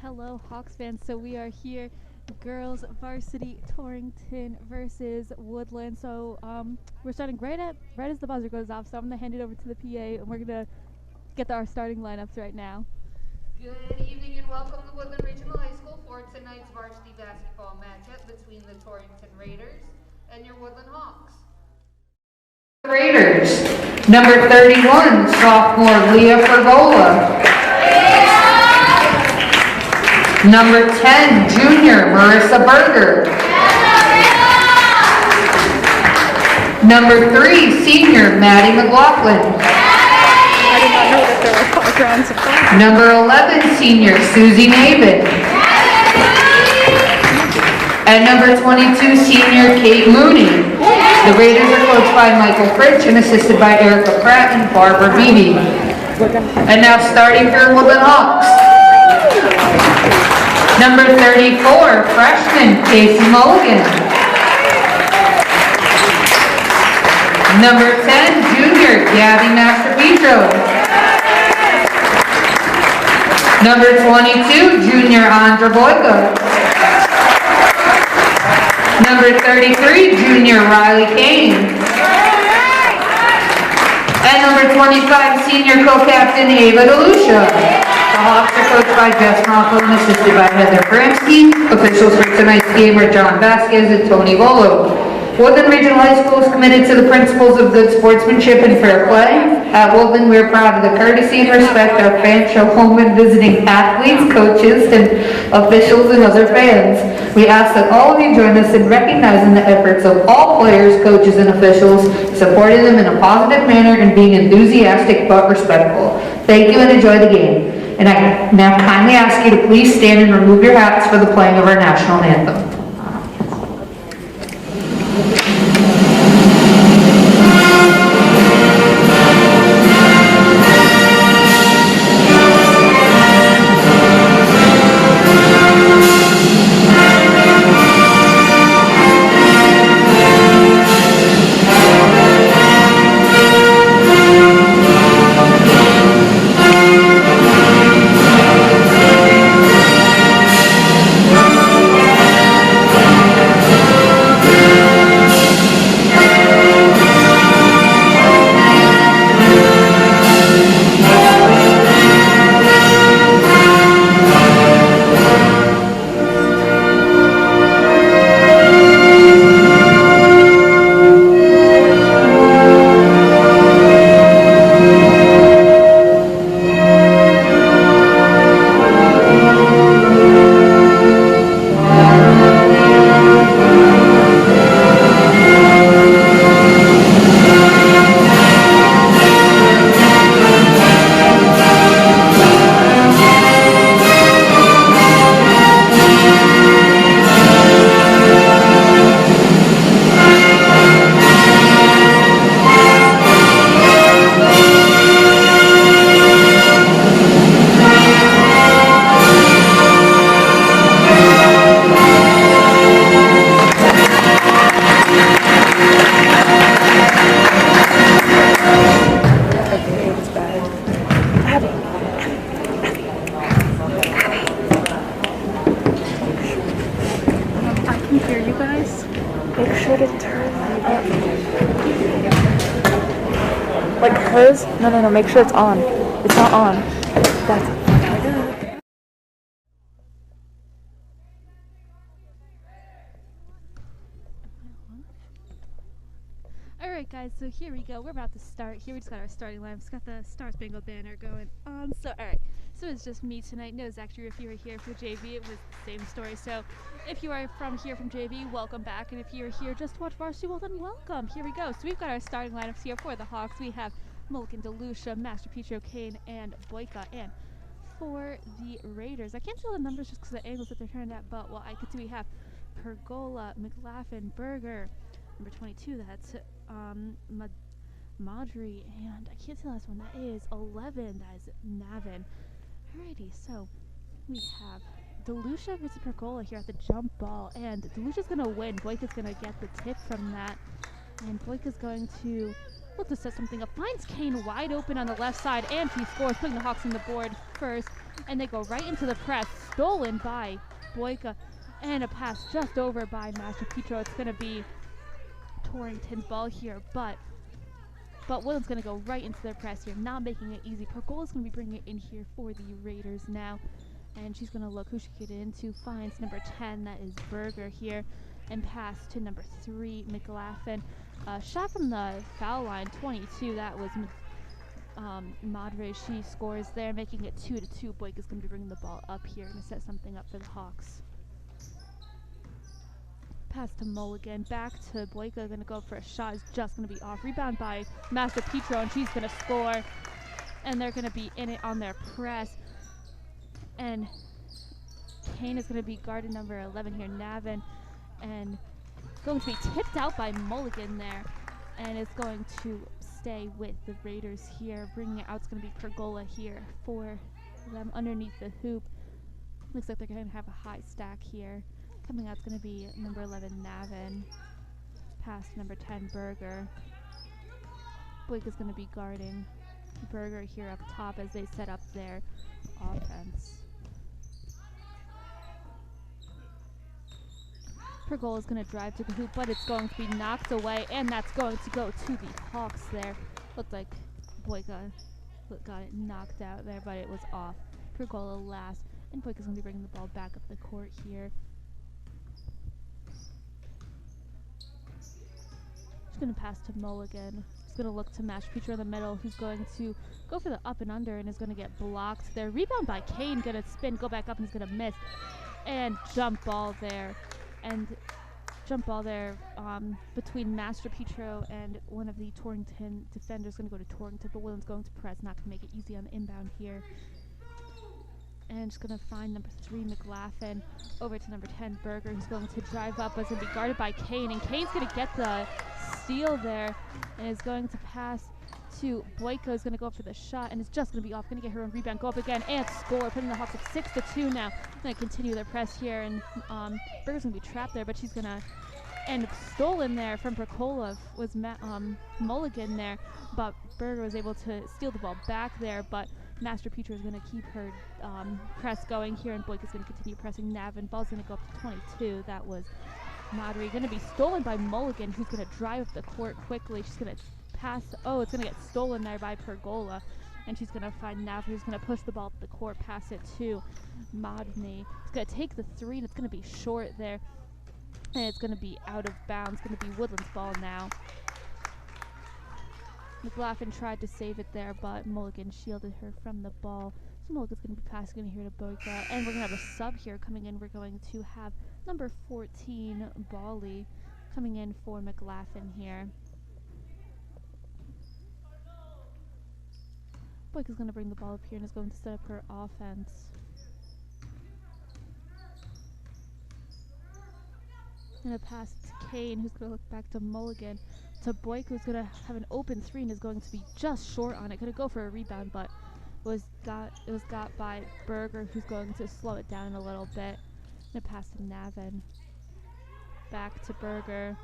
Hello, Hawks fans. So we are here, girls varsity Torrington versus Woodland. So we're starting right as the buzzer goes off. So I'm gonna hand it over to the PA, and we're gonna get our starting lineups right now. Good evening and welcome to Woodland Regional High School for tonight's varsity basketball matchup between the Torrington Raiders and your Woodland Hawks. Raiders, number 31, sophomore Leah Fergola. Number 10, junior Marissa Berger. Number 3, senior Maddie McLaughlin. I did not know that there were grounds of fire. Number 11, senior Susie Maven. And number 22, senior Kate Mooney. The Raiders are coached by Michael Fritsch and assisted by Erica Pratt and Barbara Beebe. And now starting for Woodland Hawks. Number 34, freshman Casey Mulligan. Number 10, junior Gabby Mastropetro. Number 22, junior Andra Boyka. Number 33, junior Riley Kane. And number 25, senior co-captain Ava DeLucia. The Hawks are coached by Jess Moffa and assisted by Heather Bramsky. Officials for tonight's game are John Vasquez and Tony Volo. Woodland Regional High School is committed to the principles of good sportsmanship and fair play. At Woodland, we are proud of the courtesy and respect our fans show home and visiting athletes, coaches, and officials and other fans. We ask that all of you join us in recognizing the efforts of all players, coaches, and officials, supporting them in a positive manner and being enthusiastic but respectful. Thank you and enjoy the game. And I now kindly ask you to please stand and remove your hats for the playing of our national anthem. Like hers? No, make sure it's on. It's not on. That's Alright guys, so here we go. We're about to start. Here we just got our starting line. Just got the Star Spangled Banner going on. So alright. So it's just me tonight. No Zach Drew if you were here for JV. It was the same story. So if you are from JV, welcome back. And if you're here just to watch varsity, well then welcome. Here we go. So we've got our starting lineups here for the Hawks. We have Mulligan, DeLucia, Mastropetro, Kane, and Boyka. And for the Raiders, I can't tell the numbers just because of the angles that they're turned at, but well, I can see we have Pergola, McLaughlin, Berger. Number 22, that's Madri, and I can't see the last one. That is 11. That is Navin. Alrighty, so we have DeLucia versus Pergola here at the jump ball, and DeLucia's gonna win. Boyka's gonna get the tip from that, and Boyka's going to Look to set something up. Finds Kane wide open on the left side, and he scores, putting the Hawks on the board first. And they go right into the press. Stolen by Boyka. And a pass just over by Master Petro. It's going to be Torrington's ball here, but Williams going to go right into their press here, not making it easy. Pergola's going to be bringing it in here for the Raiders now. And she's going to look who she can get into. Finds number 10, that is Berger here. And pass to number 3, McLaughlin. Shot from the foul line, 22. That was Madre. She scores there, making it 2-2. Boyk is going to be bringing the ball up here and set something up for the Hawks. Pass to Mulligan. Back to Boyka. Going to go for a shot. Is just going to be off. Rebound by Master Petro, and she's going to score. And they're going to be in it on their press. And Kane is going to be guarded number 11 here, Navin. And going to be tipped out by Mulligan there, and it's going to stay with the Raiders here. Bringing it out, it's going to be Pergola here for them underneath the hoop. Looks like they're going to have a high stack here. Coming out, it's going to be number 11, Navin. Pass number 10, Berger. Boyk is going to be guarding Berger here up top as they set up their offense. Pergola is going to drive to the hoop, but it's going to be knocked away, and that's going to go to the Hawks there. Looked like Boyka got it knocked out there, but it was off. Pergola last, and Boyka's going to be bringing the ball back up the court here. She's going to pass to Mulligan. She's going to look to Mash Petro in the middle, who's going to go for the up and under and is going to get blocked there. Rebound by Kane, going to spin, go back up, and he's going to miss. And jump ball there. Between Master Petro and one of the Torrington defenders. Going to go to Torrington, but Williams going to press, not going to make it easy on the inbound here. And just going to find number 3, McLaughlin, over to number 10, Berger, who's going to drive up, but is going to be guarded by Kane, and Kane's going to get the steal there, and is going to pass to Boyko, who's going to go up for the shot, and is just going to be off, going to get her own rebound, go up again, and score, putting the Hawks at 6-2 now. Going to continue their press here, and Berger's going to be trapped there, but she's going to, and stolen there from Percola was Mulligan there, but Berger was able to steal the ball back there, but Master Petro is going to keep her press going here, and Boyk is going to continue pressing Navin. Ball's going to go up to 22. That was Madri. Going to be stolen by Mulligan, who's going to drive up the court quickly. She's going to pass. Oh, it's going to get stolen there by Pergola, and she's going to find Navin, who's going to push the ball up the court, pass it to Madni. It's going to take the 3, and it's going to be short there, and it's going to be out of bounds. It's going to be Woodland's ball now. McLaughlin tried to save it there, but Mulligan shielded her from the ball. So Mulligan's going to be passing in here to Boyka, and we're going to have a sub here coming in. We're going to have number 14, Bali, coming in for McLaughlin here. Boyka's going to bring the ball up here and is going to set up her offense. Going to pass to Kane, who's going to look back to Mulligan. To Boyk, who's going to have an open 3 and is going to be just short on it. Going to go for a rebound, but it was got by Berger, who's going to slow it down a little bit. Going to pass to Navin. Back to Berger.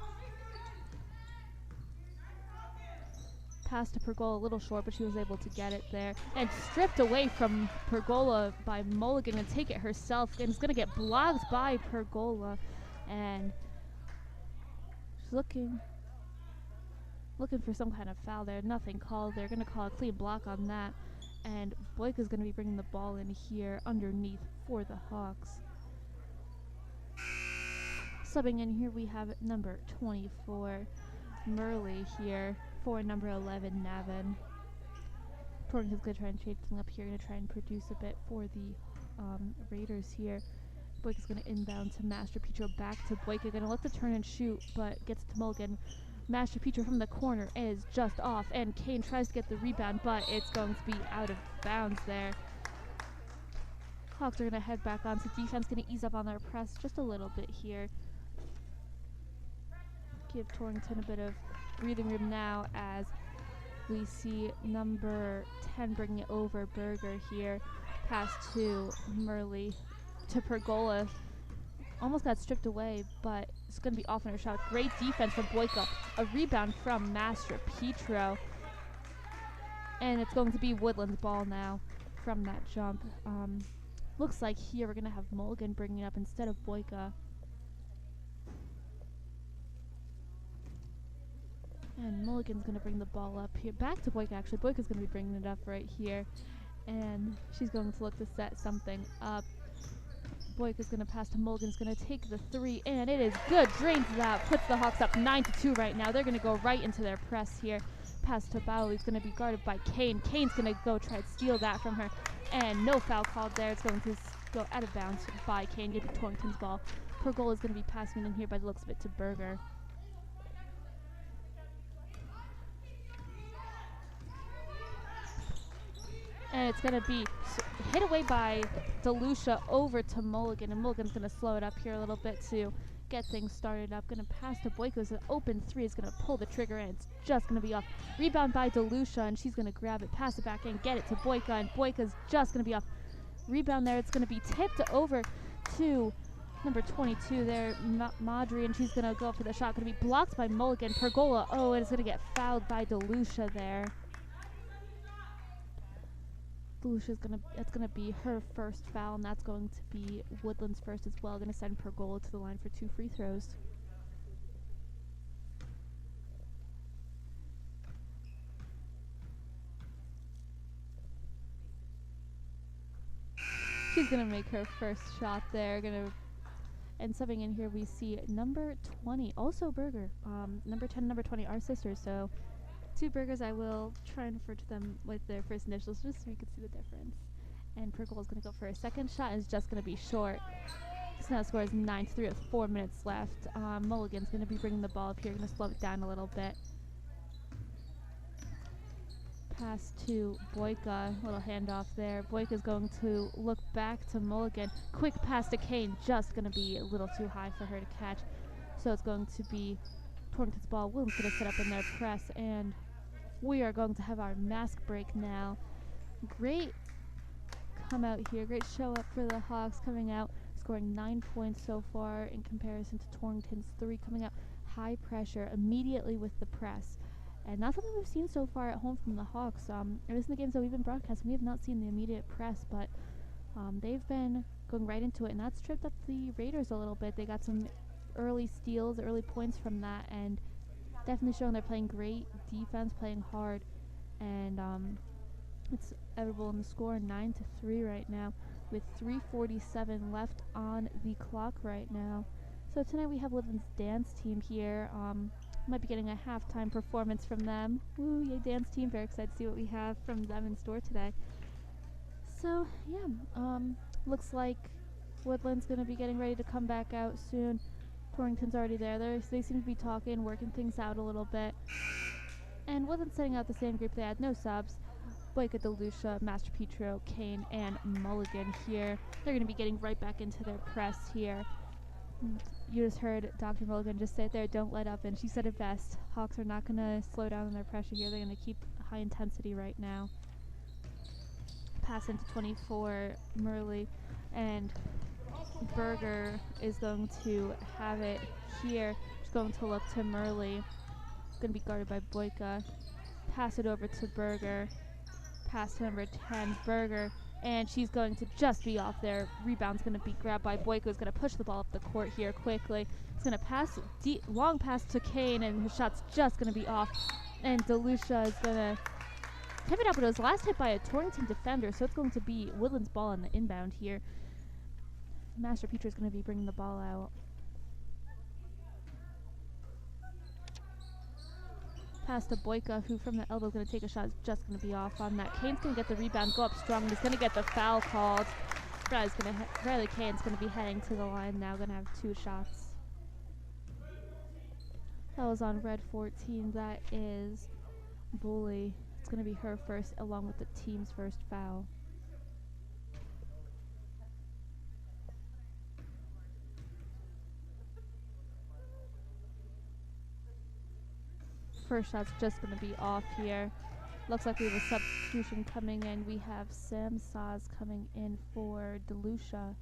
Pass to Pergola, a little short, but she was able to get it there. And stripped away from Pergola by Mulligan, and take it herself. And it's going to get blocked by Pergola. And she's looking for some kind of foul there. Nothing called. They're going to call a clean block on that. And Boyk is going to be bringing the ball in here underneath for the Hawks. Subbing in here, we have number 24, Murley here, for number 11, Navin. Torrington's going to try and change something up here. Going to try and produce a bit for the Raiders here. Boyk is going to inbound to Master Petro, back to Boyk. Going to look to turn and shoot, but gets to Mulligan. Master Petro from the corner is just off, and Kane tries to get the rebound, but it's going to be out of bounds there. Hawks are going to head back on, so defense going to ease up on their press just a little bit here. Give Torrington a bit of breathing room now as we see number 10 bringing it over, Berger here. Pass to Murley, to Pergola. almost got stripped away, but it's going to be off on her shot. Great defense from Boyka. A rebound from Master Petro. And it's going to be Woodland's ball now from that jump. Looks like here we're going to have Mulligan bringing it up instead of Boyka. And Mulligan's going to bring the ball up here. Back to Boyka, actually. Boyka's going to be bringing it up right here. And she's going to look to set something up. Boyka's going to pass to Mulligan's going to take the three, and it is good. Drains that, puts the Hawks up 9-2 right now. They're going to go right into their press here. Pass to Bowley's going to be guarded by Kane. Kane's going to go try to steal that from her, and no foul called there. It's going to go out of bounds by Kane, getting Torrington's ball. Pergola is going to be passing in here by the looks of it to Berger. And it's going to be hit away by DeLucia over to Mulligan. And Mulligan's going to slow it up here a little bit to get things started up. Going to pass to Boyka. It's an open three. Is going to pull the trigger, and it's just going to be off. Rebound by DeLucia, and she's going to grab it, pass it back in, get it to Boyka, and Boyka's just going to be off. Rebound there. It's going to be tipped over to number 22 there, Madri, and she's going to go for the shot. Going to be blocked by Mulligan. Pergola, oh, and it's going to get fouled by DeLucia there. DeLucia's it's gonna be her first foul, and that's going to be Woodland's first as well. Gonna send Pergola to the line for 2 free throws. She's gonna make her first shot there. And subbing in here we see number 20, also Berger. Number 10, number 20 are sisters, so 2 Bergers. I will try and refer to them with their first initials just so you can see the difference. And Pergola is going to go for a second shot, and it's just going to be short. So now the score is 9-3 with 4 minutes left. Mulligan's going to be bringing the ball up here. Going to slow it down a little bit. Pass to Boyka. Little handoff there. Boyka's going to look back to Mulligan. Quick pass to Kane. Just going to be a little too high for her to catch. So it's going to be Torrington's ball. Williams going to set up in their press, and we are going to have our mask break now. Great come out here. Great show up for the Hawks coming out, scoring 9 points so far in comparison to Torrington's 3 coming out. High pressure immediately with the press. And that's something we've seen so far at home from the Hawks. At least in the games that we've been broadcasting, we have not seen the immediate press, but they've been going right into it, and that's tripped up the Raiders a little bit. They got some early steals, early points from that, and definitely showing they're playing great defense, playing hard, and it's evident in the score, 9-3 right now, with 3:47 left on the clock right now. So tonight we have Woodland's dance team here. Might be getting a halftime performance from them. Woo, yay, dance team! Very excited to see what we have from them in store today. So yeah, looks like Woodland's going to be getting ready to come back out soon. Torrington's already there. They seem to be talking, working things out a little bit. And Woodland's setting out the same group. They had no subs. Boyka, DeLucia, Master Petro, Kane, and Mulligan here. They're going to be getting right back into their press here. You just heard Dr. Mulligan just sit there, don't let up, and she said it best. Hawks are not going to slow down on their pressure here. They're going to keep high intensity right now. Pass into 24, Murley, and Berger is going to have it here. She's going to look to Murley. It's going to be guarded by Boyka. Pass it over to Berger. Pass to number 10, Berger. And she's going to just be off there. Rebound's going to be grabbed by Boyka, who's going to push the ball up the court here quickly. It's going to pass, long pass to Kane, and his shot's just going to be off. And DeLucia is going to tip it up, but it was last hit by a Torrington defender, so it's going to be Woodland's ball on the inbound here. Master Petro is going to be bringing the ball out. Pass to Boyka, who from the elbow is going to take a shot. Is just going to be off on that. Kane's going to get the rebound, go up strong, and he's going to get the foul called. Riley Kane's going to be heading to the line now, going to have 2 shots. That was on red 14. That is Bully. It's going to be her first, along with the team's first foul. First shot's just going to be off here. Looks like we have a substitution coming in. We have Sam Saz coming in for DeLucia.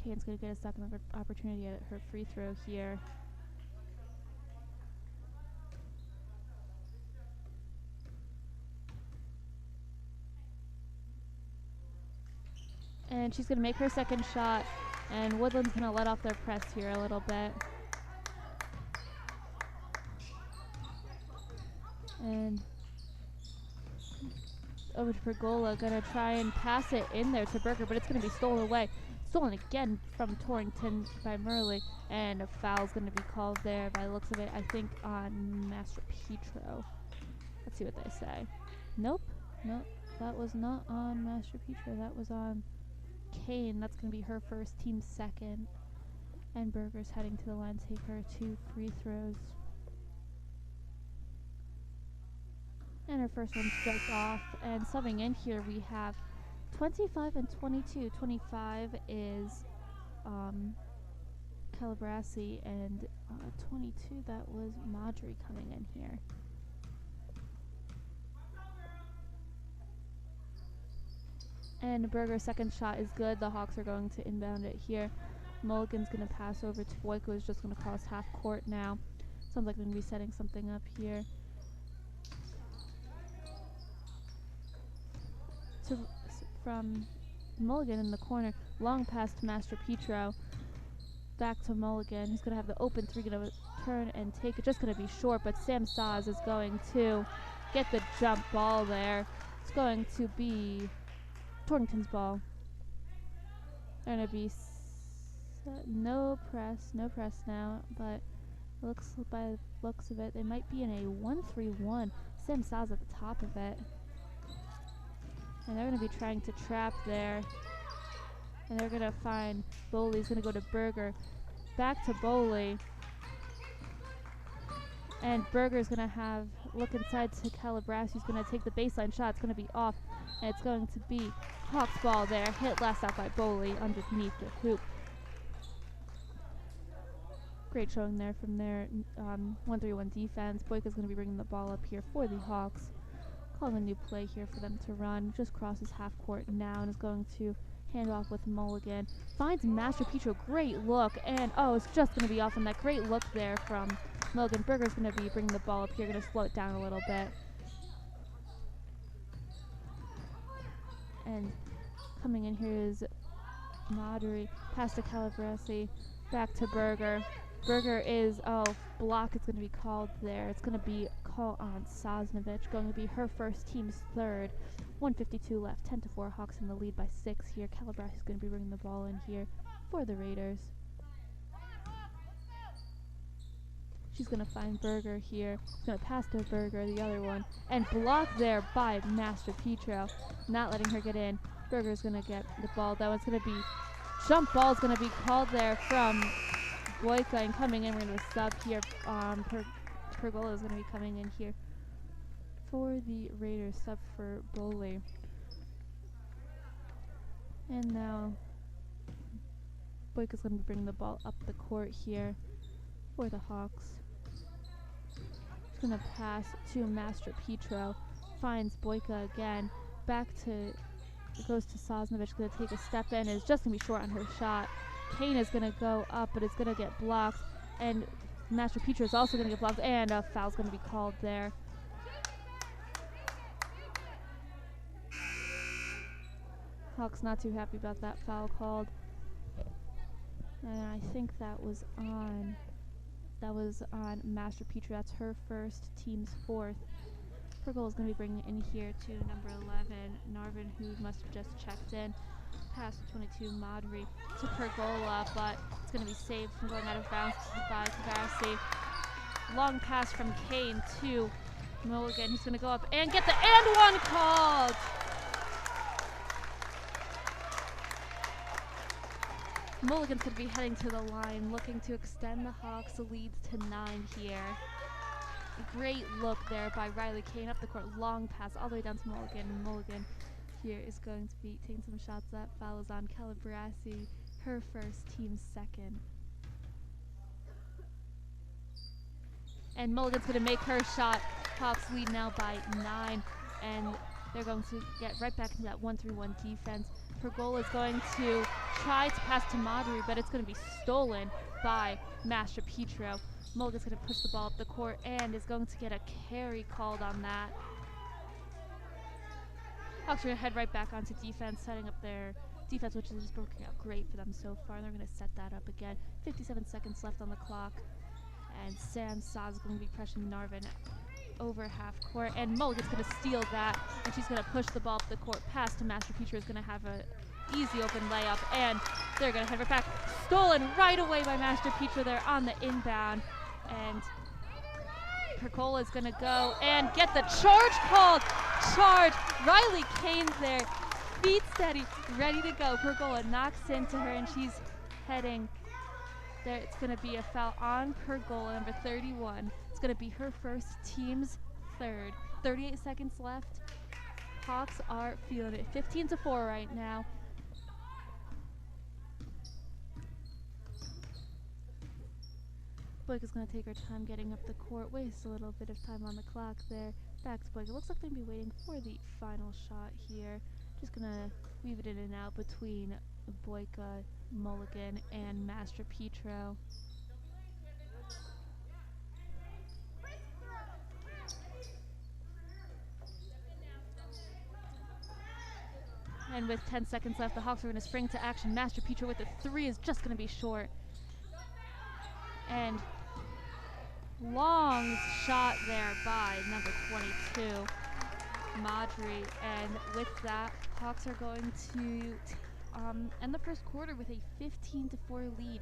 Kane's going to get a second opportunity at her free throw here. And she's going to make her second shot, and Woodland's going to let off their press here a little bit. And over to Pergola, going to try and pass it in there to Berger, but it's going to be stolen away. Stolen again from Torrington by Murley, and a foul's going to be called there by the looks of it, I think on Master Petro. Let's see what they say. Nope, that was not on Master Petro, that was on Kane. That's going to be her first, team second. And Berger's heading to the line to take her 2 free throws. And her first one's just off. And subbing in here we have 25 and 22. 25 is Calabresi, and 22, that was Madri coming in here. And Berger's second shot is good. The Hawks are going to inbound it here. Mulligan's going to pass over to Boyko, who's just going to cross half court now. Sounds like we're going to be setting something up here. From Mulligan in the corner, long pass to Master Petro. Back to Mulligan. He's going to have the open three, going to turn and take it. Just going to be short, but Sam Saz is going to get the jump ball there. It's going to be Torrington's ball. They're going to be no press now, but looks by the looks of it, they might be in a 1-3-1. Sam Saz at the top of it. And they're going to be trying to trap there. And they're going to find Bowley's going to go to Berger. Back to Bowley. And Berger's going to look inside to Calabresi, who's going to take the baseline shot. It's going to be off. And it's going to be Hawks ball there. Hit last out by Bowley underneath the hoop. Great showing there from their 1-3-1 defense. Boyka's going to be bringing the ball up here for the Hawks. Calling a new play here for them to run. Just crosses half court now and is going to hand off with Mulligan. Finds Master Petro. Great look. And it's just going to be off on that great look there from Mulligan. Berger's going to be bringing the ball up here. Going to slow it down a little bit. And coming in here is Madri. Pass to Calabresi. Back to Berger. Berger is, block is going to be called there. It's going to be call on Sosnovic, going to be her first, team's third. 1:52 left, 10-4, Hawks in the lead by 6 here. Calabresi is going to be bringing the ball in here for the Raiders. She's going to find Berger here. She's going to pass to Berger, the other one, and blocked there by Master Petro, not letting her get in. Berger's going to get the ball, though. It's going to be jump ball is going to be called there from Boyka, and coming in, we're going to sub here. Pergola is going to be coming in here for the Raiders, sub for Bowley. And now Boyka's going to bring the ball up the court here for the Hawks. She's going to pass to Master Petro. Finds Boyka again. Back to, goes to Sosnovic, going to take a step in. Is just going to be short on her shot. Kane is going to go up, but it's going to get blocked. And Master Petro is also going to get blocked. And a foul's going to be called there. Hawks not too happy about that foul called. And I think that was on Master Petro. That's her first, team's fourth. Pergola is going to be bringing it in here to number 11, Narvin, who must have just checked in. Pass to 22, Madri to Pergola, but it's going to be saved from going out of bounds by Calabresi. Long pass from Kane to Mulligan, who's going to go up and get the and one called. Mulligan's going to be heading to the line, looking to extend the Hawks' lead to 9 here. A great look there by Riley Kane up the court. Long pass all the way down to Mulligan. Mulligan here is going to be taking some shots. That foul is on Calabresi, her first, team's second. And Mulligan's going to make her shot. Hawks lead now by 9, and they're going to get right back into that 1-3-1 defense. Pergola is going to try to pass to Madri, but it's going to be stolen by Master Petro. Mulligan's going to push the ball up the court and is going to get a carry called on that. Hawks are going to head right back onto defense, setting up their defense, which is just working out great for them so far. They're going to set that up again. 57 seconds left on the clock. And Sam Saz is going to be pressuring Narvin over half court. And Mulligan's going to steal that. And she's going to push the ball up the court. Pass to Master Petro is going to have a easy open layup. And they're going to head right back. Stolen right away by Master Petro there on the inbound. And Pergola is going to go and get the charge called. Charge. Riley Kane's there. Feet steady. Ready to go. Pergola knocks into her and she's heading there. It's going to be a foul on Pergola, number 31. It's going to be her first, team's third. 38 seconds left. Hawks are feeling it. 15-4 right now. Boyka's going to take her time getting up the court. Waste a little bit of time on the clock there. Back to Boyka. Looks like they're going to be waiting for the final shot here. Just going to weave it in and out between Boyka, Mulligan, and Master Petro. And with 10 seconds left, the Hawks are going to spring to action. Master Petro with the three is just going to be short. And long shot there by number 22, Madri. And with that, Hawks are going to end the first quarter with a 15-4 lead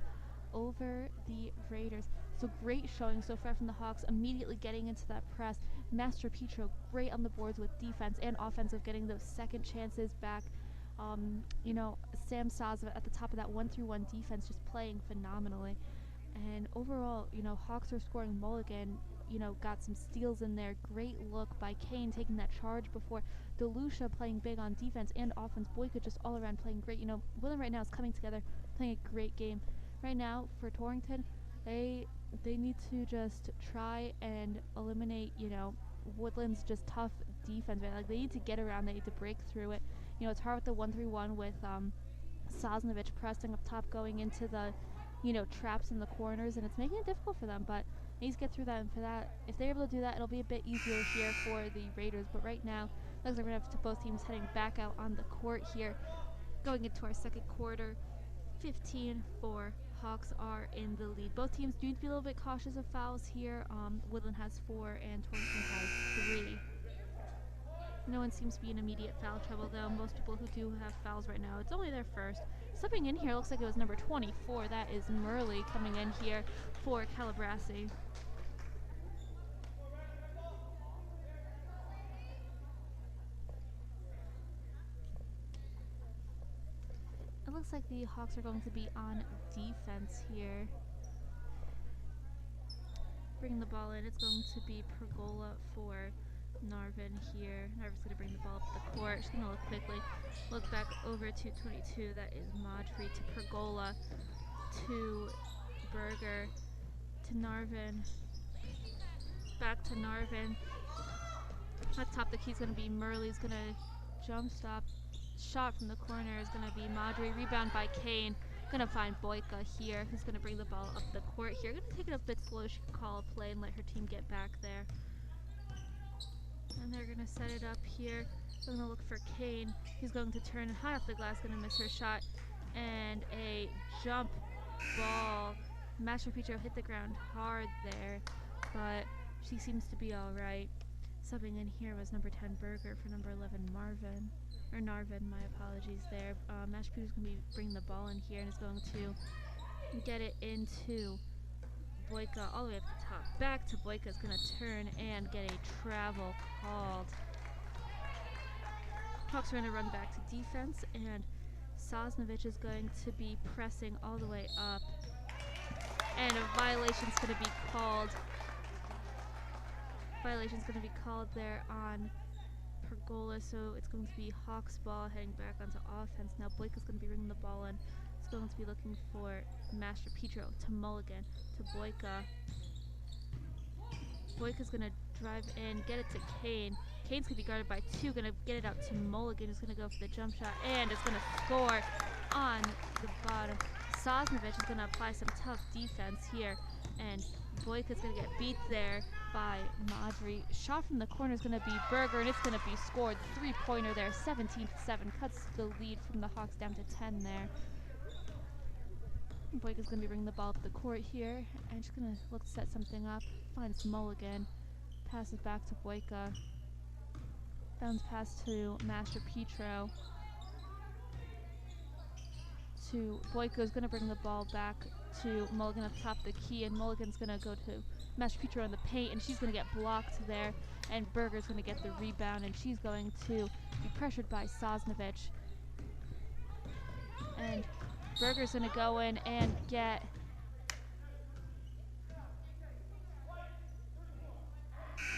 over the Raiders. So great showing so far from the Hawks, immediately getting into that press. Master Petro great on the boards with defense and offensive, getting those second chances back. You know, Sam Saz at the top of that 1-3-1 defense, just playing phenomenally. And overall, you know, Hawks are scoring. Mulligan, you know, got some steals in there. Great look by Kane taking that charge before. DeLucia playing big on defense and offense. Boyka just all around playing great. You know, Woodland right now is coming together, playing a great game. Right now, for Torrington, they need to just try and eliminate, you know, Woodland's just tough defense, right? Like, they need to get around, they need to break through it. You know, it's hard with the 1-3-1 with Sosnovich pressing up top, going into the, you know, traps in the corners, and it's making it difficult for them, but they need to get through that, and for that, if they're able to do that, it'll be a bit easier here for the Raiders. But right now, looks like we're going to have both teams heading back out on the court here, going into our second quarter. 15-4, Hawks are in the lead. Both teams do need to be a little bit cautious of fouls here. Woodland has 4 and Torrington has 3. No one seems to be in immediate foul trouble, though. Most people who do have fouls right now, it's only their first. Stepping in here, looks like it was number 24. That is Murley coming in here for Calabrasi. It looks like the Hawks are going to be on defense here. Bring the ball in. It's going to be Pergola for Narvin here. Narvin's going to bring the ball up the court. She's going to look quickly. Look back over to 22. That is Madri to Pergola to Berger to Narvin. Back to Narvin. At the top of the key is going to be Murley's going to jump stop. Shot from the corner is going to be Madri. Rebound by Kane. Going to find Boyka here, who's going to bring the ball up the court here. Going to take it a bit slow. She can call a play and let her team get back there. And they're going to set it up here. They're going to look for Kane. He's going to turn high off the glass, going to miss her shot. And a jump ball. Master Petro hit the ground hard there, but she seems to be all right. Subbing in here was number 10 Berger for number 11 Narvin, my apologies there. Master Petro's going to be bringing the ball in here and is going to get it into Boyka all the way up the top. Back to Boyka, is going to turn and get a travel called. Hawks are going to run back to defense, and Sosnovich is going to be pressing all the way up. And a violation's going to be called. Violation's going to be called there on Pergola, so it's going to be Hawks ball heading back onto offense. Now Boyka's going to be bringing the ball in. It's going to be looking for Master Petro to Mulligan to Boyka. Boyka's going to drive in, get it to Kane. Kane's gonna be guarded by 2, gonna get it out to Mulligan, who's gonna go for the jump shot, and is gonna score on the bottom. Sosnovich is gonna apply some tough defense here, and Boyka's gonna get beat there by Madry. Shot from the corner is gonna be Berger, and it's gonna be scored. 3-pointer there, 17-7, cuts the lead from the Hawks down to 10 there. Boyka's gonna be bringing the ball up the court here, and she's gonna look to set something up. Finds Mulligan, passes back to Boyka. Bounce pass to Master Petro. To Boyka, is gonna bring the ball back to Mulligan up top the key, and Mulligan's gonna go to Master Petro in the paint, and she's gonna get blocked there, and Berger's gonna get the rebound, and she's going to be pressured by Sosnovich. And Berger's gonna go in and get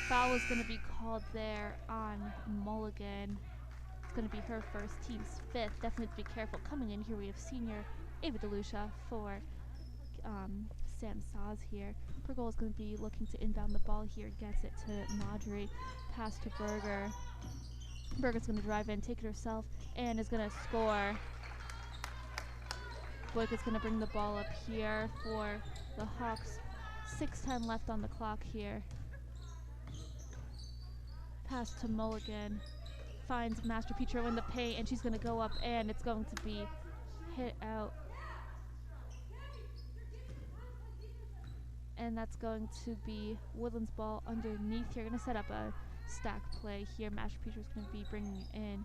foul is gonna be called there on Mulligan. It's gonna be her first, team's 5th. Definitely have to be careful. Coming in here, we have senior Ava DeLucia for Sam Saz here. Her goal is going to be looking to inbound the ball here. Gets it to Madry. Pass to Berger. Berger's going to drive in, take it herself, and is going to score. Boyka's going to bring the ball up here for the Hawks. 6:10 left on the clock here. Pass to Mulligan. Finds Master Petro in the paint, and she's going to go up, and it's going to be hit out. And that's going to be Woodland's ball underneath here. Going to set up a stack play here. Master Petro's going to be bringing it in.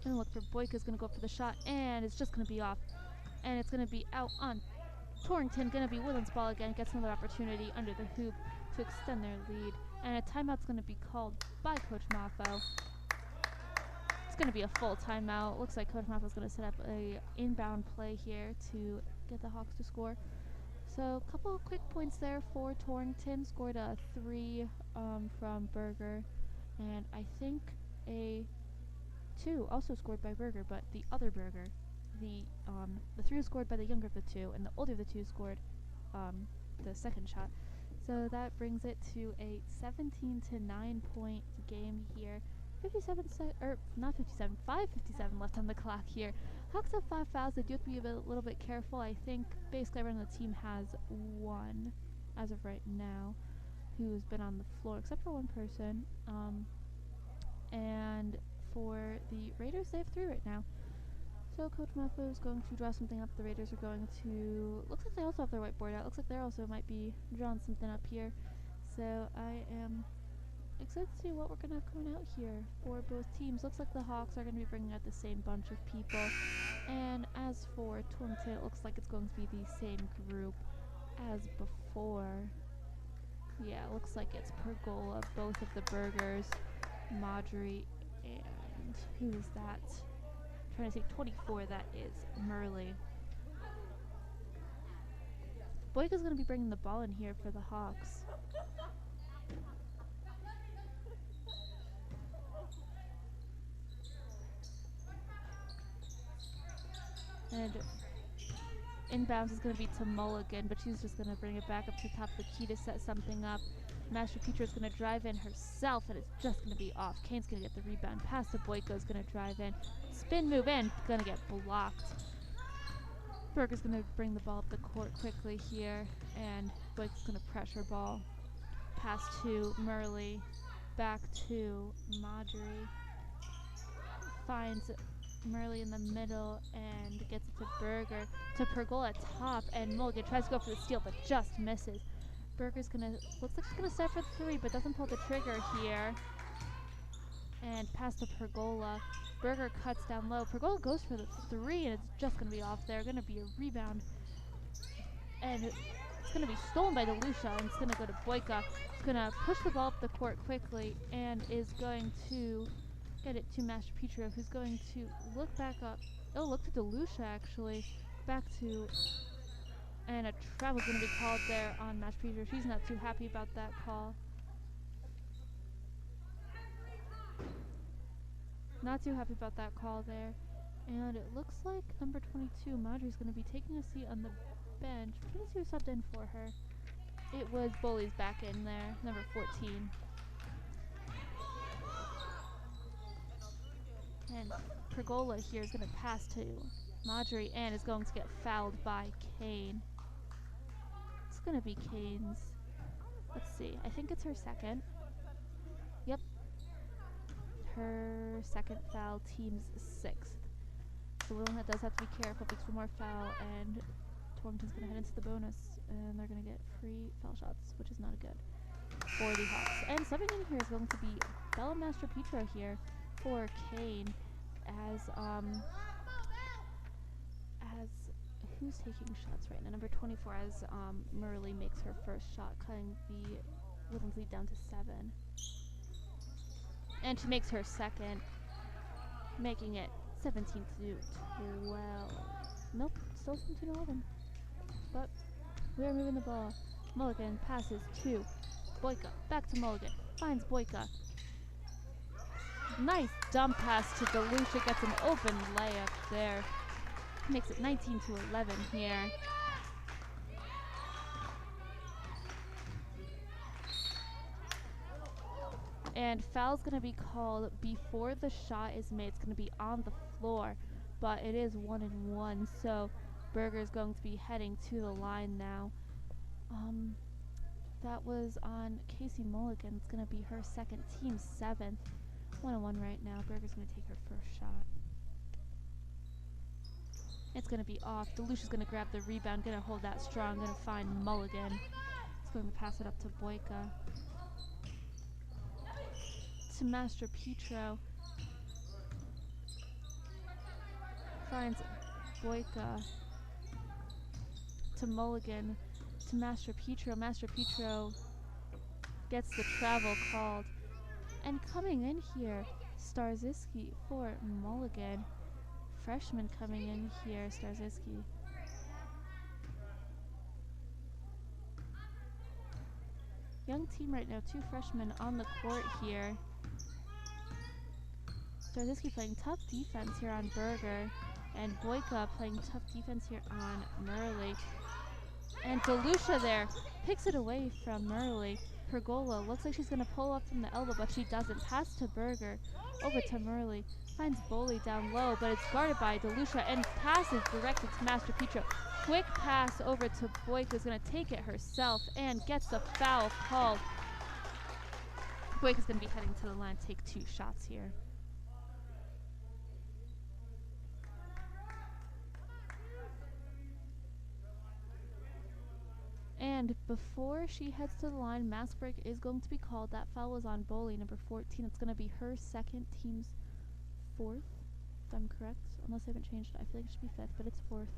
Going to look for Boyka's going to go up for the shot, and it's just going to be off. And it's going to be out on Torrington. Going to be Woodland's ball again. Gets another opportunity under the hoop to extend their lead. And a timeout's going to be called by Coach Maffo. It's going to be a full timeout. Looks like Coach Maffo's going to set up a inbound play here to get the Hawks to score. So a couple of quick points there for Torrington. Scored a 3 from Berger, and I think a 2 also scored by Berger, but the other Berger. The 3 was scored by the younger of the 2, and the older of the 2 scored the second shot. So that brings it to a 17-9 point game here. 5:57 left on the clock here. Hawks have 5 fouls. They do have to be a little bit careful. I think basically everyone on the team has 1 as of right now who's been on the floor, except for 1 person. And for the Raiders, they have 3 right now. So Coach Maffo is going to draw something up. The Raiders are going to... Looks like they also have their whiteboard out. Looks like they also might be drawing something up here. So I am excited to see what we're going to have coming out here for both teams. Looks like the Hawks are going to be bringing out the same bunch of people. And as for Torrington, it looks like it's going to be the same group as before. Yeah, it looks like it's Pergola, both of the Bergers, Madry, and who is that? I'm trying to think, 24, that is Murley. Boyka's going to be bringing the ball in here for the Hawks. And inbounds is going to be to Mulligan, but she's just going to bring it back up to top of the key to set something up. Master Petro is going to drive in herself, and it's just going to be off. Kane's going to get the rebound. Pass to Boyka is going to drive in. Spin move in, going to get blocked. Berger's going to bring the ball up the court quickly here, and Boyka's going to pressure ball. Pass to Murley. Back to Madry. Finds Murley in the middle and gets it to Berger. To Pergola at top, and Mulligan tries to go for the steal, but just misses. Berger's gonna, looks like she's gonna set for 3, but doesn't pull the trigger here. And pass to Pergola. Berger cuts down low. Pergola goes for the 3, and it's just gonna be off there. Gonna be a rebound. And it's gonna be stolen by DeLucia, and it's gonna go to Boyka. It's gonna push the ball up the court quickly, and is going to get it to Master Petro, who's going to look back up. Oh, look to DeLucia actually. Back to, and a travel's going to be called there on Master Petro. She's not too happy about that call. Not too happy about that call there. And it looks like number 22, Madry's going to be taking a seat on the bench. I'm trying to see who subbed in for her. It was Bully's back in there, number 14. And Pergola here is going to pass to Marjorie and is going to get fouled by Kane. It's going to be Kane's. Let's see. I think it's her second. Yep. Her second foul, team's 6th. So Wilhelm does have to be careful because one more foul and Torrington's going to head into the bonus and they're going to get free foul shots, which is not good for the Hawks. And subbing in here is going to be Bella Master Petro here for Kane as who's taking shots right now? Number 24 as Murley makes her first shot, cutting the Woodlands lead down to 7. And she makes her second, making it 17 to 12. Nope, still 17-11. But we are moving the ball. Mulligan passes to Boyka. Back to Mulligan. Finds Boyka. Nice dump pass to Delucia. Gets an open layup there. Makes it 19 to 11 here. And foul's going to be called before the shot is made. It's going to be on the floor, but it is 1-1. So Berger's going to be heading to the line now. That was on Casey Mulligan. It's going to be her second, team 7th. 1-1 right now. Berger's going to take her first shot. It's going to be off. Delucia's going to grab the rebound, going to hold that strong, going to find Mulligan. It's going to pass it up to Boyka. To Master Petro. Finds Boyka. To Mulligan. To Master Petro. Master Petro gets the travel called. And coming in here, Starzyski for Mulligan. Freshman coming in here, Starzyski. Young team right now, 2 freshmen on the court here. Starzyski playing tough defense here on Berger. And Boyka playing tough defense here on Murley. And Delucia there picks it away from Murley. Pergola looks like she's going to pull up from the elbow, but she doesn't. Pass to Berger. Over to Murley. Finds Boley down low, but it's guarded by Delucia. And pass is directed to Master Petro. Quick pass over to Boyka, who's going to take it herself and gets the foul called. Boyka's going to be heading to the line to take 2 shots here. And before she heads to the line, mask break is going to be called. That foul was on Boley, number 14. It's going to be her second, team's 4th, if I'm correct. Unless I haven't changed it. I feel like it should be 5th, but it's 4th.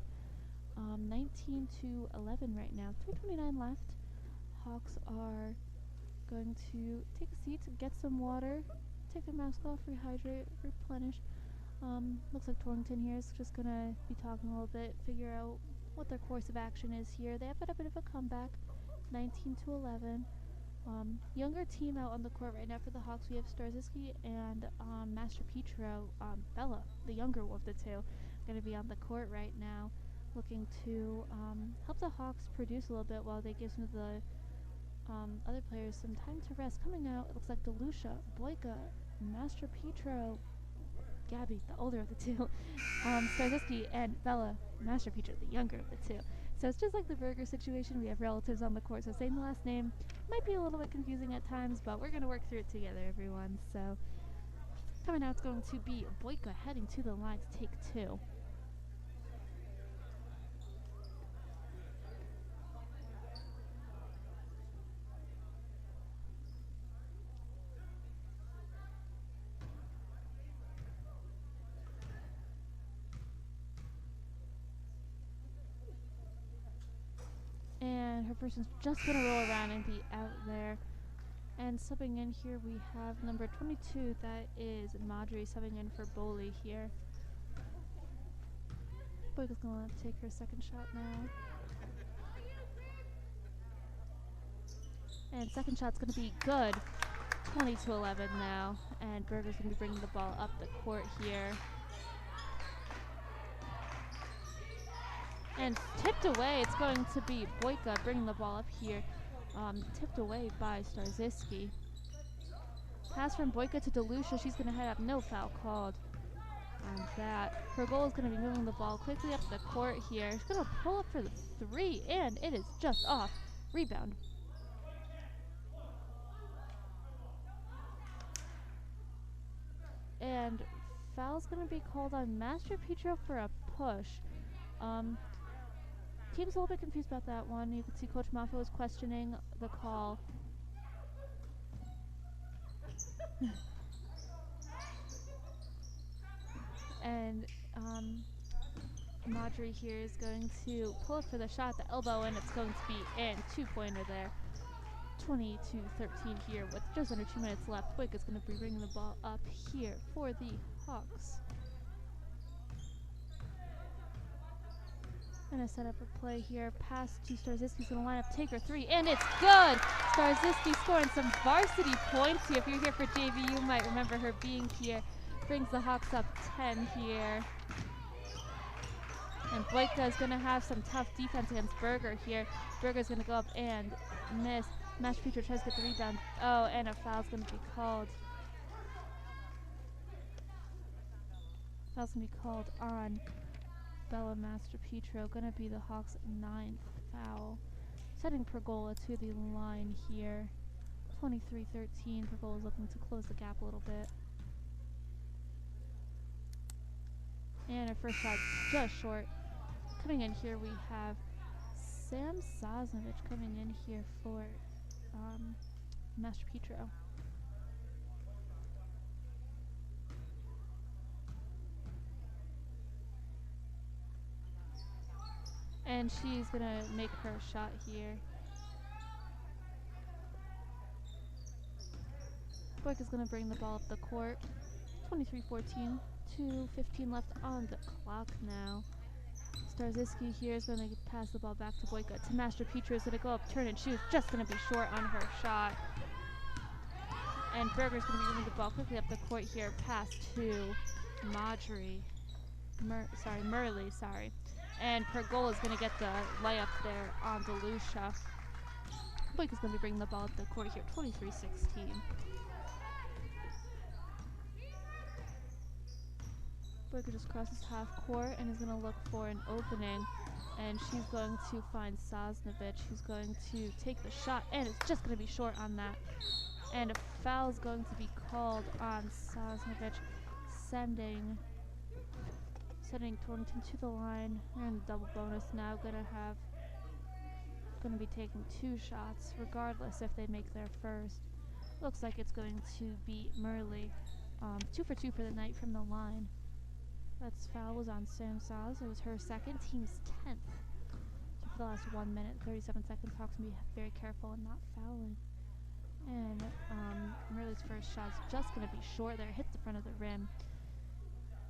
19 to 11 right now. 3:29 left. Hawks are going to take a seat, get some water, take their mask off, rehydrate, replenish. Looks like Torrington here is just going to be talking a little bit, figure out what their course of action is here. They have had a bit of a comeback, 19 to 11. Younger team out on the court right now for the Hawks. We have Starzyski and Master Petro, Bella, the younger of the two, going to be on the court right now, looking to help the Hawks produce a little bit while they give some of the other players some time to rest. Coming out, it looks like Delucia, Boyka, Master Petro, Gabby, the older of the two, Starzyski, and Bella, Master Petro, the younger of the two. So it's just like the Berger situation. We have relatives on the court, so saying the last name might be a little bit confusing at times, but we're going to work through it together, everyone. So coming out, it's going to be Boyka heading to the line to take 2. And her person's just going to roll around and be out there. And subbing in here, we have number 22. That is Marjorie subbing in for Boley here. Boyka's going to take her second shot now. And second shot's going to be good. 20 to 11 now. And Berger's going to be bringing the ball up the court here. And tipped away, it's going to be Boyka bringing the ball up here. Tipped away by Starzyski. Pass from Boyka to Delucia. She's going to head up. No foul called. on that. Pergola is going to be moving the ball quickly up the court here. She's going to pull up for the 3, and it is just off. Rebound. And foul's going to be called on Master Petro for a push. Team's a little bit confused about that one. You can see Coach Mafia was questioning the call. And Marjorie here is going to pull up for the shot at the elbow, and it's going to be in. 2-pointer there. 22-13 here with just under 2 minutes left. Wick is going to be bringing the ball up here for the Hawks. Gonna set up a play here. Pass to Starzyski's gonna line up, take her 3, and it's good! Starzyski scoring some varsity points here. If you're here for JV, you might remember her being here. Brings the Hawks up 10 here. And Boyka is gonna have some tough defense against Berger here. Berger's gonna go up and miss. Master Petro tries to get the rebound. Oh, and a foul's gonna be called. Foul's gonna be called on Bella Master Petro. Gonna be the Hawks' 9th foul. Setting Pergola to the line here. 23-13. Pergola's looking to close the gap a little bit. And our first shot's just short. Coming in here, we have Sam Sosnovich coming in here for Master Petro. And she's gonna make her shot here. Boyk is gonna bring the ball up the court. 23-14. 2:15 left on the clock now. Starzyski here is going to pass the ball back to Boyka. To Master Petro is going to go up, turn and shoot. Just going to be short on her shot. And Berger's going to be moving the ball quickly up the court here. Pass to Marjorie. Murley. And Pergola is going to get the layup there on Delucia. Boyka's going to be bringing the ball up the court here. 23-16. Boyka just crosses half court and is going to look for an opening, and she's going to find Sosnovich, who's going to take the shot, and it's just going to be short on that. And a foul is going to be called on Sosnovich, sending Torrington to the line. They're in the double bonus now. Going to be taking 2 shots, regardless if they make their first. Looks like it's going to be Murley. 2 for 2 for the night from the line. That's foul was on Sam Saz. It was her second, team's 10th. So for the last 1 minute, 37 seconds, Hawks can be very careful and not fouling. And Murley's first shot's just going to be short there. Hits the front of the rim.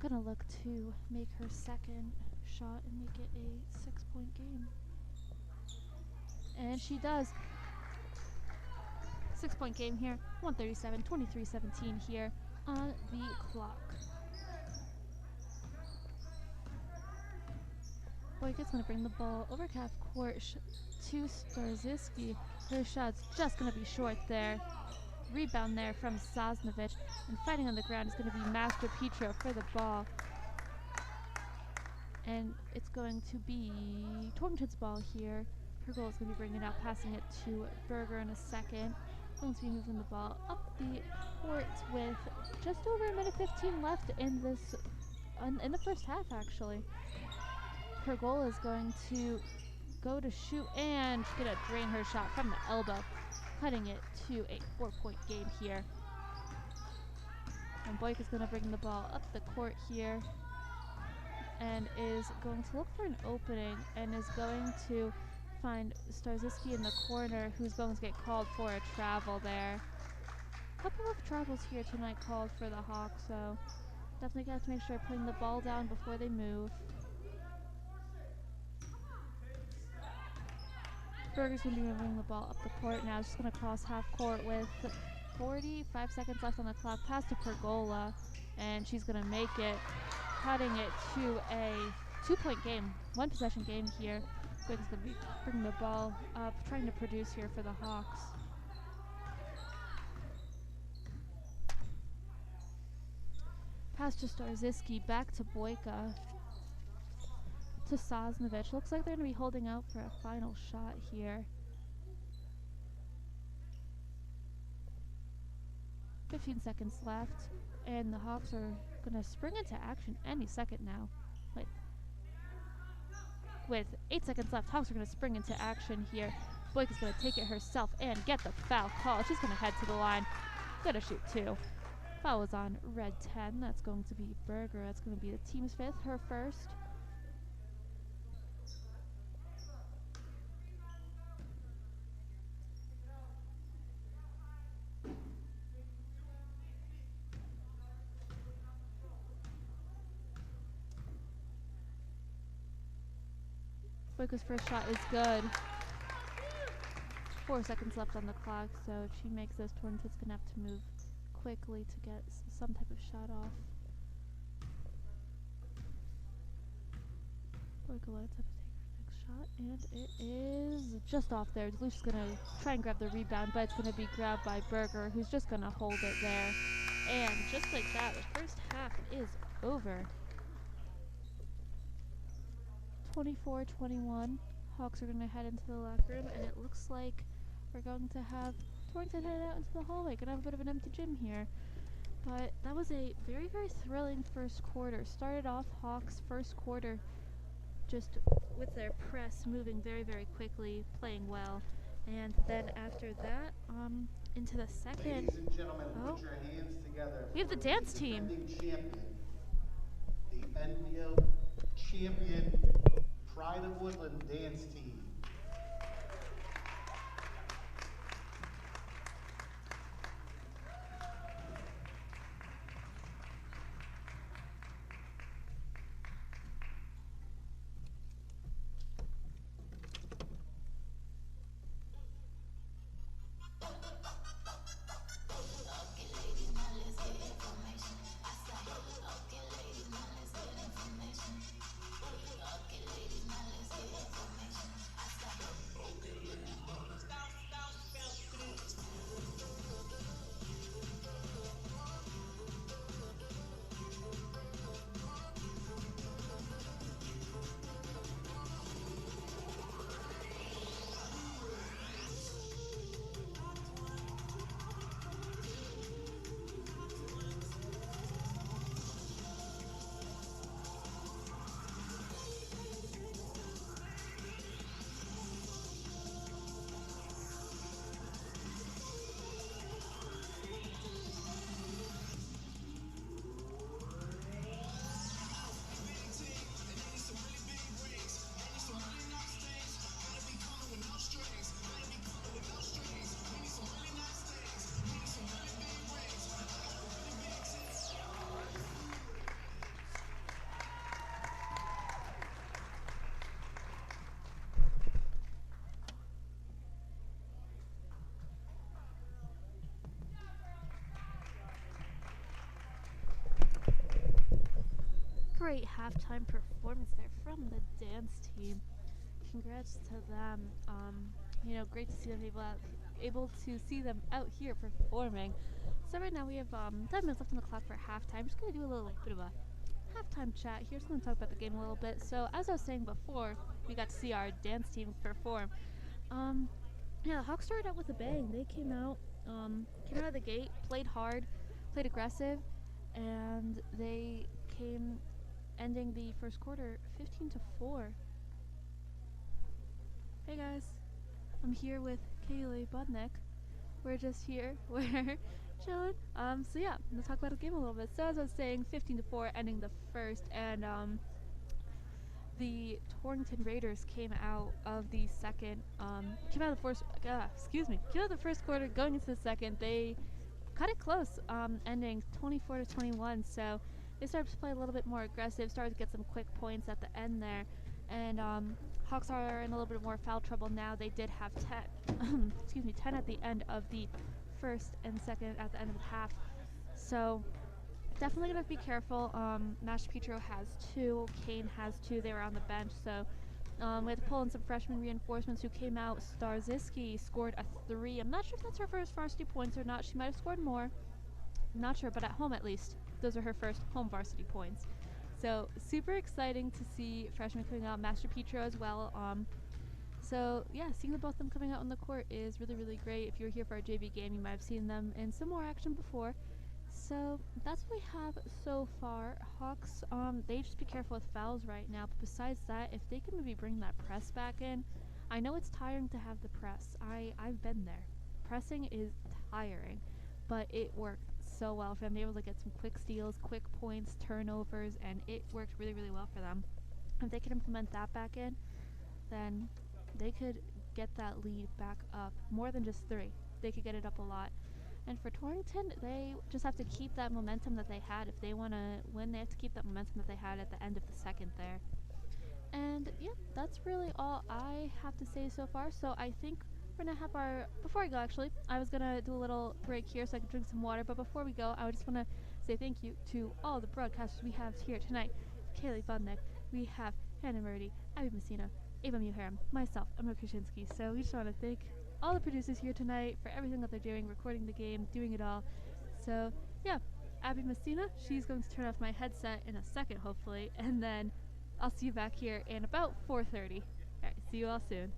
Gonna look to make her second shot and make it a 6-point game. And she does. 6-point game here. 137, 23-17 here on the clock. Boyka's going to bring the ball over half court to Starzyski. Her shot's just going to be short there. Rebound there from Sosnovich. And fighting on the ground is going to be Master Petro for the ball. And it's going to be Torrington's ball here. Pergola is going to be bringing it out, passing it to Berger in a second. Going to be moving the ball up the court with just over a minute 15 left in this, in the first half actually. Pergola is going to go to shoot, and she's going to drain her shot from the elbow, cutting it to a 4-point game here. And Boyk is going to bring the ball up the court here and is going to look for an opening and is going to find Starzyski in the corner, who's going to get called for a travel there. A couple of travels here tonight called for the Hawks, so definitely got to make sure they're putting the ball down before they move. Berger's going to be moving the ball up the court now. Just going to cross half court with 45 seconds left on the clock. Pass to Pergola, and she's going to make it, cutting it to a 2-point game, 1-possession game here. Berger's going to be bringing the ball up, trying to produce here for the Hawks. Pass to Starzyski, back to Boyka. To Sosnovich. Looks like they're going to be holding out for a final shot here. 15 seconds left, and the Hawks are going to spring into action any second now. With 8 seconds left, Hawks are going to spring into action here. Boyka's going to take it herself and get the foul call. She's going to head to the line. Going to shoot 2. Foul was on red 10. That's going to be Berger. That's going to be the team's 5th, her first. Boyka's first shot is good. 4 seconds left on the clock, so if she makes this, Torrington's going to have to move quickly to get some type of shot off. Boyka lines up to take her next shot, and it is just off there. Lucia's going to try and grab the rebound, but it's going to be grabbed by Berger, who's just going to hold it there. And just like that, the first half is over. 24-21. Hawks are going to head into the locker room, and it looks like we're going to have Torrington head out into the hallway. Gonna have a bit of an empty gym here. But that was a very, very thrilling first quarter. Started off Hawks first quarter just with their press moving very, very quickly, playing well. And then after that, into the second. Ladies and gentlemen, put your hands together. We have the dance team. Champion, the NBL champion, Pride of Woodland dance team. Great halftime performance there from the dance team. Congrats to them. You know, great to see them able to see them out here performing. So right now we have 10 minutes left on the clock for halftime. Just gonna do a little bit of a halftime chat here. Just gonna talk about the game a little bit. So as I was saying before, we got to see our dance team perform. Yeah, the Hawks started out with a bang. They came out of the gate, played hard, played aggressive, and they came ending the first quarter 15-4. Hey guys, I'm here with Kaylee Budnick. We're just here, we're chilling. So yeah, I'm gonna talk about the game a little bit. So as I was saying, 15-4 ending the first, and the Torrington Raiders came out of the second, came out of the first quarter, going into the second. They cut it close, ending 24-21. So they started to play a little bit more aggressive, started to get some quick points at the end there, and Hawks are in a little bit more foul trouble now. They did have 10 at the end of the first and second at the end of the half. So definitely gonna be careful. Mash Petro has 2, Kane has 2. They were on the bench, so we had to pull in some freshman reinforcements who came out. Starzyski scored a 3. I'm not sure if that's her first varsity points or not. She might have scored more. I'm not sure, but at home at least. those are her first home varsity points. So super exciting to see freshmen coming out, Master Petro as well. So yeah, seeing the both of them coming out on the court is really, really great. If you were here for our JV game, you might have seen them in some more action before. So that's what we have so far. Hawks, they just be careful with fouls right now. But besides that, if they can maybe bring that press back in, I know it's tiring to have the press. I've been there. Pressing is tiring, but it worked so well for them. They were able to get some quick steals, quick points, turnovers, and it worked really, really well for them. If they could implement that back in, then they could get that lead back up more than just 3. They could get it up a lot. And for Torrington, they just have to keep that momentum that they had. If they want to win, they have to keep that momentum that they had at the end of the second there. And yeah, that's really all I have to say so far. So I think we're gonna have our, before I go actually, I was gonna do a little break here so I could drink some water, but before we go, I just want to say thank you to all the broadcasters we have here tonight. Kaylee Budnick, we have Hannah Murdy, Abby Messina, Ava Muharam, myself, Emma Krasinski. So we just want to thank all the producers here tonight for everything that they're doing, recording the game, doing it all. So yeah, Abby Messina, she's going to turn off my headset in a second hopefully, and then I'll see you back here in about 4:30. Alright, see you all soon.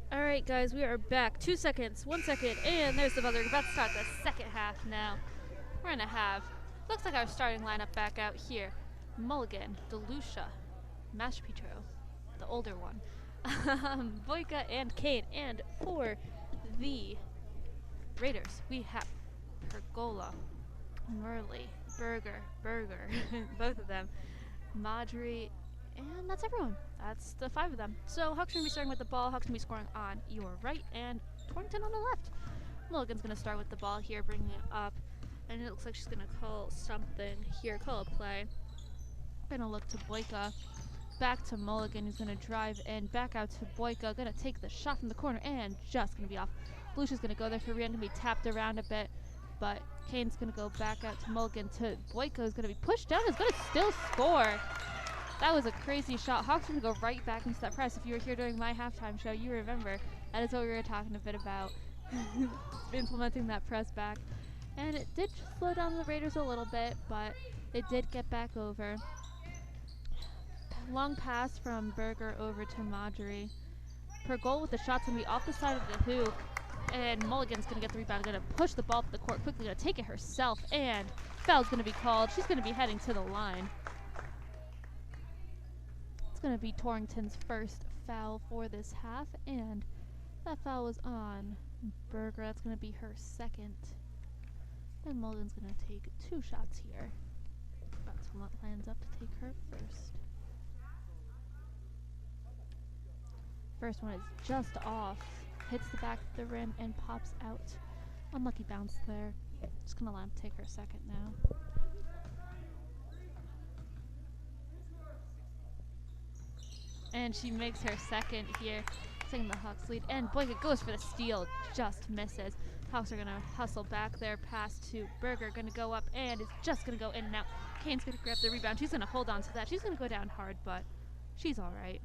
Alright guys, we are back. 2 seconds, 1 second, and there's the buzzer. We're about to start the second half now. We're gonna have, looks like our starting lineup back out here. Mulligan, DeLucia, Master Petro, the older one, Boyka and Kane. And for the Raiders, we have Pergola, Murley, Berger, both of them, Madry, and that's everyone. That's the 5 of them. So Hawks are going to be starting with the ball. Hawks going to be scoring on your right, and Torrington on the left. Mulligan's going to start with the ball here, bringing it up. And it looks like she's going to call something here, call a play. Going to look to Boyka. Back to Mulligan, who's going to drive in. Back out to Boyka. Going to take the shot from the corner, and just going to be off. Lucia's going to go there for Rian, going to be tapped around a bit. But Kane's going to go back out to Mulligan to Boyka, who's going to be pushed down. Is going to still score. That was a crazy shot. Hawks are going to go right back into that press. If you were here during my halftime show, you remember that is what we were talking a bit about. Implementing that press back. And it did slow down the Raiders a little bit, but they did get back over. Long pass from Berger over to Madry. Per goal with the shot's going to be off the side of the hoop. And Mulligan's going to get the rebound. Going to push the ball up the court quickly. Going to take it herself. And foul's going to be called. She's going to be heading to the line. It's going to be Torrington's first foul for this half, and that foul was on Berger. That's going to be her second. And Mulligan's going to take 2 shots here. That's what lands up to take her first. First one is just off, hits the back of the rim and pops out. Unlucky bounce there. Just going to let him take her second now. And she makes her second here, taking the Hawks lead. And Boyka goes for the steal, just misses. Hawks are going to hustle back there, pass to Berger, going to go up, and it's just going to go in and out. Kane's going to grab the rebound. She's going to hold on to that. She's going to go down hard, but she's all right.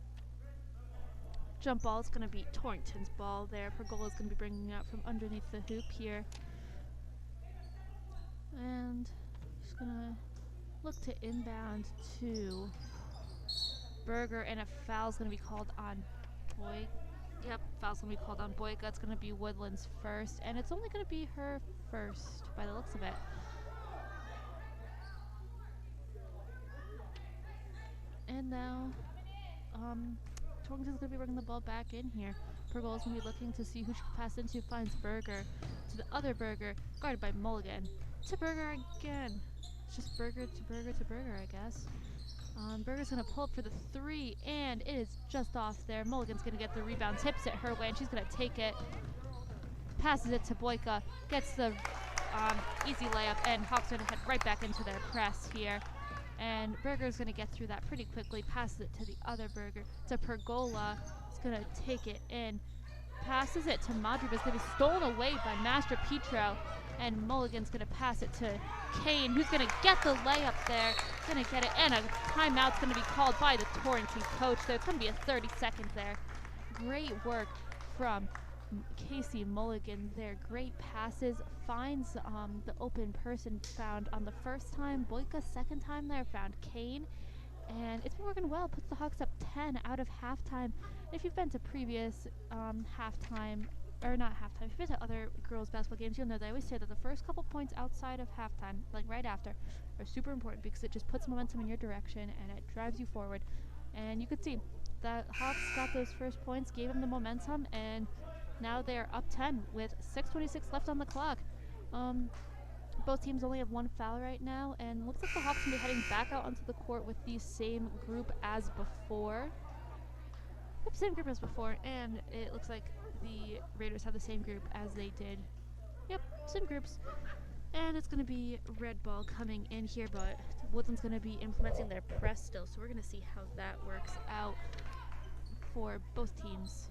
Jump ball is going to be Torrington's ball there. Pergola is going to be bringing it out from underneath the hoop here. And she's going to look to inbound to Berger, and a foul's going to be called on Boyka. Yep, foul's going to be called on Boyka. It's going to be Woodland's first, and it's only going to be her first by the looks of it. And now, Torrington's going to be bringing the ball back in here. Pergola's going to be looking to see who she can pass into. Finds Berger to the other Berger, guarded by Mulligan. To Berger again. It's just Berger to Berger to Berger, I guess. Berger's going to pull up for the 3, and it is just off there. Mulligan's going to get the rebound, tips it her way, and she's going to take it. Passes it to Boyka, gets the easy layup, and Hawks are going to head right back into their press here. And Berger's going to get through that pretty quickly, passes it to the other Berger, to Pergola. He's going to take it in, passes it to Madry, but it's going to be stolen away by Master Petro. And Mulligan's going to pass it to Kane, who's going to get the layup there. Going to get it, and a timeout's going to be called by the Torrington coach. So it's going to be a 30 seconds there. Great work from Casey Mulligan there. Great passes, finds the open person, found on the first time. Boyka second time there, found Kane. And it's been working well. Puts the Hawks up 10 out of halftime. If you've been to previous halftime, or not halftime, if you've been to other girls basketball games, you'll know that I always say that the first couple points outside of halftime, like right after, are super important because it just puts momentum in your direction and it drives you forward. And you could see that Hawks got those first points, gave them the momentum, and now they're up 10 with 6:26 left on the clock. Both teams only have 1 foul right now, and looks like the Hawks will be heading back out onto the court with the same group as before. Yep, same group as before, and it looks like the Raiders have the same group as they did. Yep, same groups. And it's going to be red ball coming in here, but Woodland's going to be implementing their press still, so we're going to see how that works out for both teams.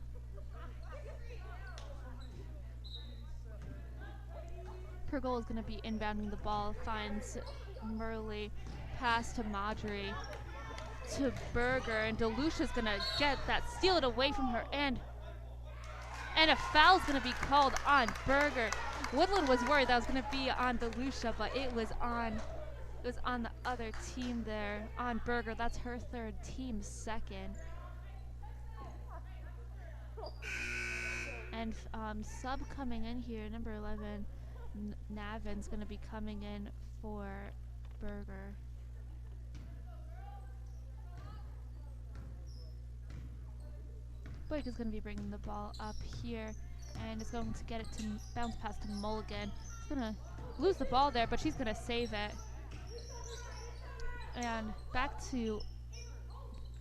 Pergola is going to be inbounding the ball, finds Murley, pass to Madry, to Berger, and DeLucia's going to get that, steal it away from her, and a foul's going to be called on Berger. Woodland was worried that was going to be on DeLucia, but it was on the other team there, on Berger. That's her third, team second. And sub coming in here, number 11, Navin's going to be coming in for Berger. Boyk is going to be bringing the ball up here, and is going to get it to bounce past to Mulligan. He's going to lose the ball there, but she's going to save it. And back to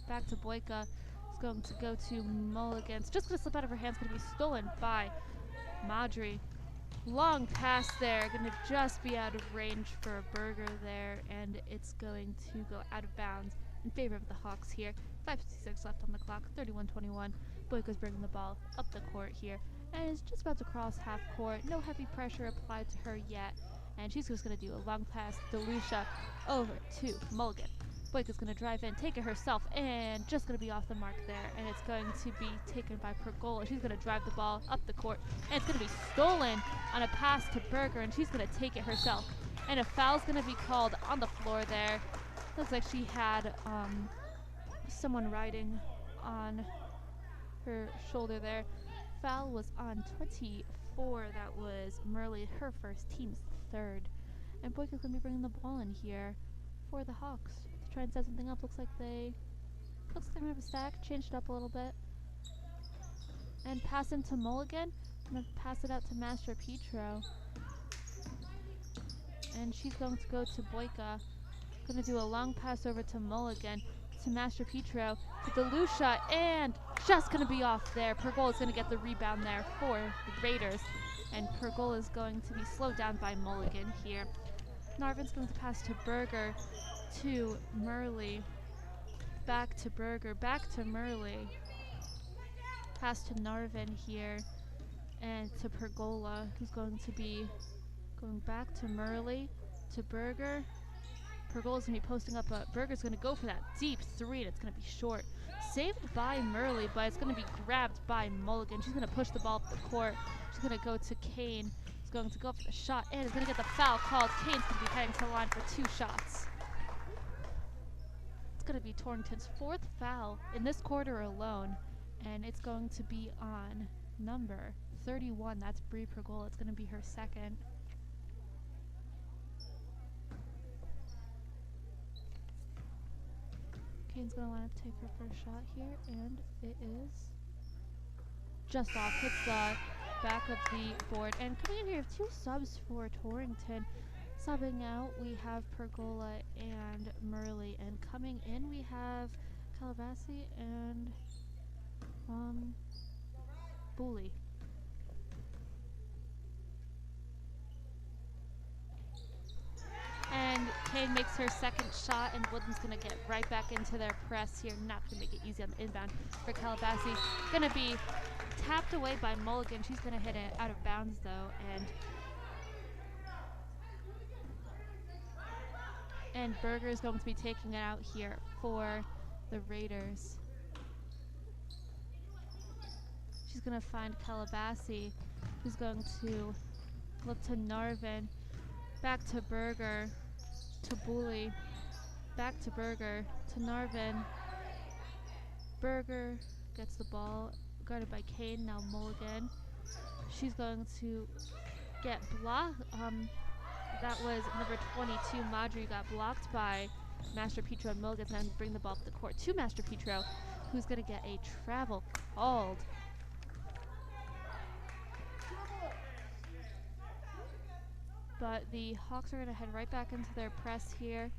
Boyka. It's going to go to Mulligan. It's just going to slip out of her hands. Going to be stolen by Madry. Long pass there. Going to just be out of range for a Berger there, and it's going to go out of bounds in favor of the Hawks here. 5:56 left on the clock. 31-21. Boyka's bringing the ball up the court here, and is just about to cross half court. No heavy pressure applied to her yet, and she's just going to do a long pass to Lucia over to Mulligan. Boyka's going to drive in, take it herself, and just going to be off the mark there, and it's going to be taken by Pergola. She's going to drive the ball up the court, and it's going to be stolen on a pass to Berger, and she's going to take it herself. And a foul's going to be called on the floor there. Looks like she had someone riding on her shoulder there. Foul was on 24. That was Merle, her first, team's third. And Boyka's going to be bringing the ball in here for the Hawks to try and set something up. Looks like they're going to have a stack, changed it up a little bit. And pass into Mulligan. I'm going to pass it out to Master Petro. And she's going to go to Boyka. Going to do a long pass over to Mulligan, to Master Petro, to DeLucia, and just going to be off there. Pergola is going to get the rebound there for the Raiders, and Pergola is going to be slowed down by Mulligan here. Narvin's going to pass to Berger, to Merle, back to Berger, back to Merle, pass to Narvin here, and to Pergola, who's going to be going back to Merle, to Berger. Pergola's going to be posting up, but Berger's going to go for that deep three, and it's going to be short. Saved by Merle, but it's going to be grabbed by Mulligan. She's going to push the ball up the court. She's going to go to Kane. He's going to go for the shot, and is going to get the foul called. Kane's going to be heading to the line for 2 shots. It's going to be Torrington's 4th foul in this quarter alone, and it's going to be on number 31. That's Bree Pergola. It's going to be her 2nd. Kane's going to line up to take her first shot here, and it is just off. Hits the back of the board. And coming in here, we have 2 subs for Torrington. Subbing out, we have Pergola and Merle. And coming in, we have Calabassi and Bully. And Kane makes her 2nd shot, and Woodland's going to get right back into their press here. Not going to make it easy on the inbound for Calabassi. Going to be tapped away by Mulligan. She's going to hit it out of bounds, though. And Berger is going to be taking it out here for the Raiders. She's going to find Calabassi, who's going to look to Narvin. Back to Berger, to Bully, back to Berger, to Narvin. Berger gets the ball, guarded by Kane, now Mulligan. She's going to get blocked. That was number 22, Madry, got blocked by Master Petro, and Mulligan's going to bring the ball up the court to Master Petro, who's going to get a travel called. But the Hawks are going to head right back into their press here.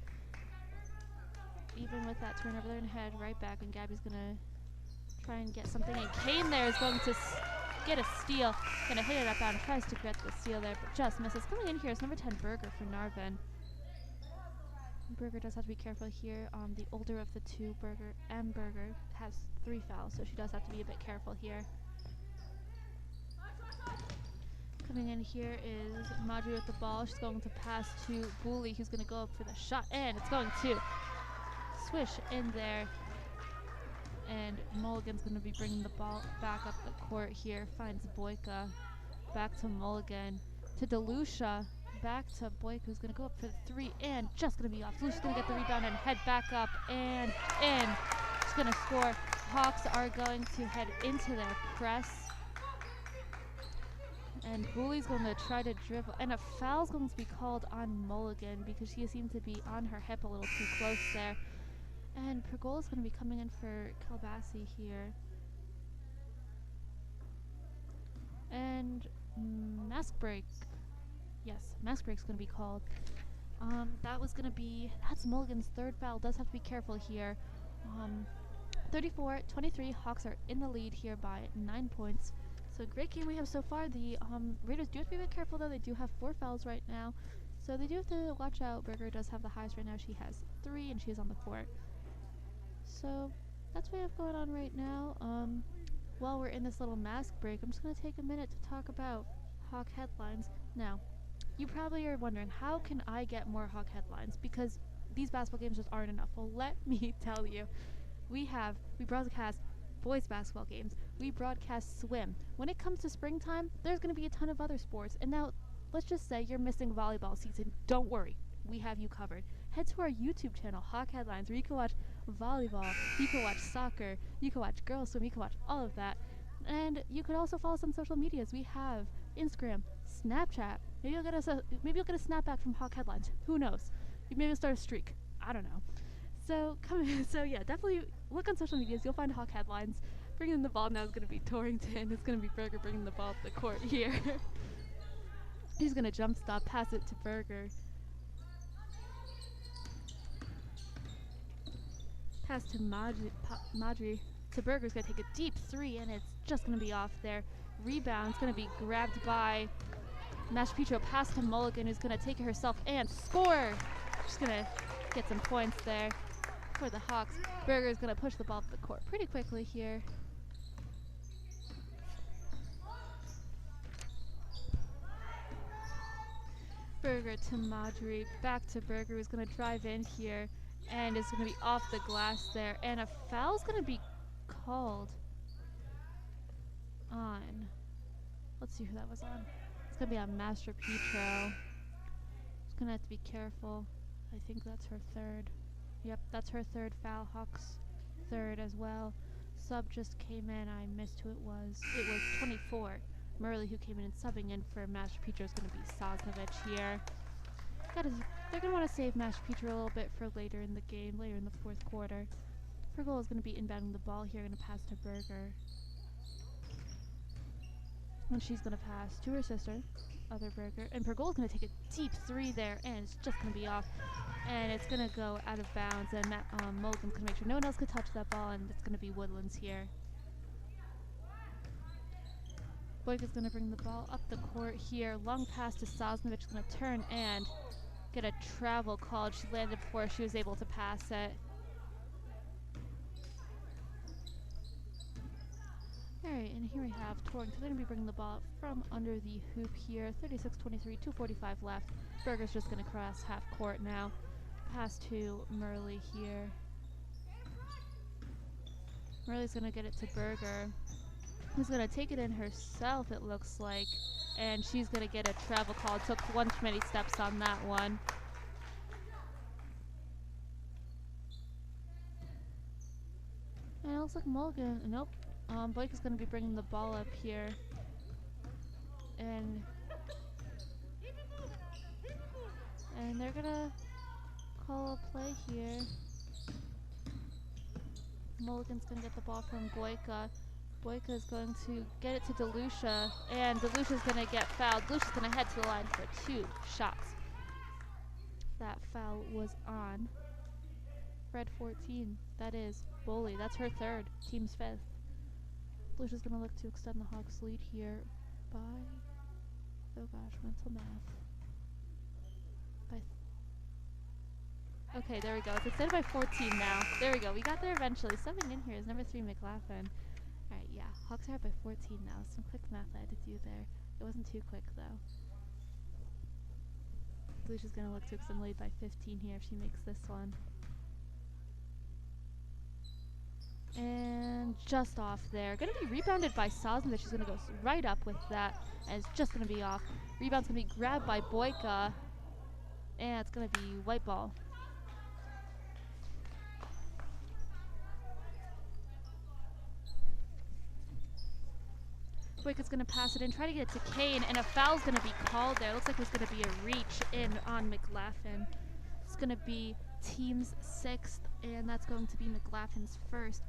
Even with that turnover, they're going to head right back, and Gabby's going to try and get something. And Kane there is going to get a steal. Going to hit it up out and tries to get the steal there, but just misses. Coming in here is number 10, Berger for Narvin. Berger does have to be careful here. The older of the 2, Berger, has 3 fouls, so she does have to be a bit careful here. Coming in here is Madry with the ball. She's going to pass to Bully, who's going to go up for the shot, and it's going to swish in there. And Mulligan's going to be bringing the ball back up the court here. Finds Boyka. Back to Mulligan. To DeLucia. Back to Boyka, who's going to go up for the 3, and just going to be off. DeLucia's going to get the rebound and head back up and in. She's going to score. Hawks are going to head into their press. And Booley's going to try to dribble. And a foul's going to be called on Mulligan because she seemed to be on her hip a little too close there. And Pergola's going to be coming in for Kalbasi here. And mask break. Yes, mask break's going to be called. That's Mulligan's third foul. Does have to be careful here. 34-23, Hawks are in the lead here by 9 points. So great game we have so far. The Raiders do have to be a bit careful though. They do have 4 fouls right now. So they do have to watch out. Berger does have the highest right now. She has 3 and she's on the court. So that's what we have going on right now. While we're in this little mask break, I'm just going to take a minute to talk about Hawk headlines. Now, you probably are wondering, how can I get more Hawk headlines? Because these basketball games just aren't enough. Well, let me tell you. We broadcast boys basketball games. We broadcast swim. When it comes to springtime, there's going to be a ton of other sports. And now, let's just say you're missing volleyball season. Don't worry. We have you covered. Head to our YouTube channel, Hawk Headlines, where you can watch volleyball, you can watch soccer, you can watch girls swim, you can watch all of that. And you could also follow us on social medias. We have Instagram, Snapchat. Maybe you'll get a snapback from Hawk Headlines. Who knows? Maybe you'll start a streak. I don't know. So yeah, definitely look on social medias. You'll find Hawk Headlines. Bringing in the ball now is going to be Torrington. It's going to be Berger bringing the ball up the court here. He's going to jump stop, pass it to Berger. Pass to Madri. To Berger's going to take a deep 3, and it's just going to be off there. Rebound's going to be grabbed by Mashpetro. Pass to Mulligan, who's going to take it herself and score. She's going to get some points there for the Hawks. Berger's going to push the ball up the court pretty quickly here. Berger to Madri. Back to Berger, who's going to drive in here. And it's going to be off the glass there. And a foul's going to be called on. Let's see who that was on. It's going to be on Mashpetro. Just going to have to be careful. I think that's her third. Yep, that's her third foul. Hawks third as well. Sub just came in. I missed who it was. It was 24. Murley, who came in and subbing in for Mashpetro, is going to be Sosnovich here. They're going to want to save Mashpetro a little bit for later in the game, later in the fourth quarter. Pergola is going to be inbounding the ball here, going to pass to Berger. And she's going to pass to her sister, other Berger. And Pergola is going to take a deep 3 there, and it's just going to be off. And it's going to go out of bounds, and Mulligan's going to make sure no one else could touch that ball, and it's going to be Woodlands here. Boyka's going to bring the ball up the court here. Long pass to Sosnovich, going to turn and get a travel called. She landed before she was able to pass it. Alright, and here we have Torrington. They're going to be bringing the ball up from under the hoop here. 36-23, 2:45 left. Berger's just going to cross half court now. Pass to Murley here. Murley's going to get it to Berger, who's going to take it in herself, it looks like. And she's going to get a travel call. Took one too many steps on that one. And it looks like Mulligan, nope. Blake is going to be bringing the ball up here. And they're going to call a play here. Mulligan's going to get the ball from Boyka. Boyka is going to get it to Delucia, and Delucia's going to get fouled. Delucia's going to head to the line for 2 shots. That foul was on Red 14. That is Bully. That's her third. Team's 5th. Delucia's going to look to extend the Hawks' lead here by, oh gosh, mental math. Okay, there we go. It's extended by 14 now. There we go. We got there eventually. Subbing in here is number 3, McLaughlin. Alright, yeah. Hawks are up by 14 now. Some quick math I had to do there. It wasn't too quick, though. Delucia's going to look to extend the lead by 15 here if she makes this one. And just off there. Going to be rebounded by Sosnovich. She's going to go right up with that. And it's just going to be off. Rebound's going to be grabbed by Boyka. And it's going to be white ball. Boyka's going to pass it in, try to get it to Kane, and a foul's going to be called there. Looks like there's going to be a reach in on McLaughlin. It's going to be team's 6th, and that's going to be McLaughlin's 1st.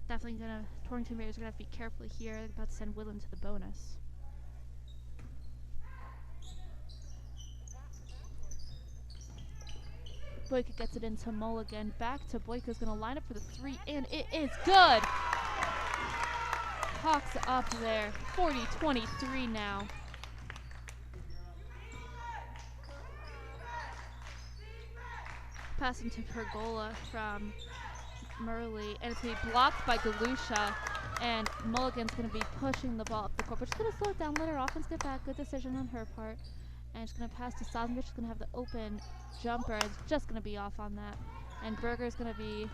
Definitely going to, Torrington Raiders are going to have to be careful here. They're about to send Willen to the bonus. Boyka gets it into Mulligan. Back to Boyka's going to line up for the 3, and it is good! Hawks up there, 40-23 now. Pass into Pergola from Murley, and it's going to be blocked by Galusha, and Mulligan's going to be pushing the ball up the court, but she's going to slow it down, let her offense get back. Good decision on her part. And she's going to pass to Sosnovich. She's going to have the open jumper, and it's just going to be off on that. And Berger's going to be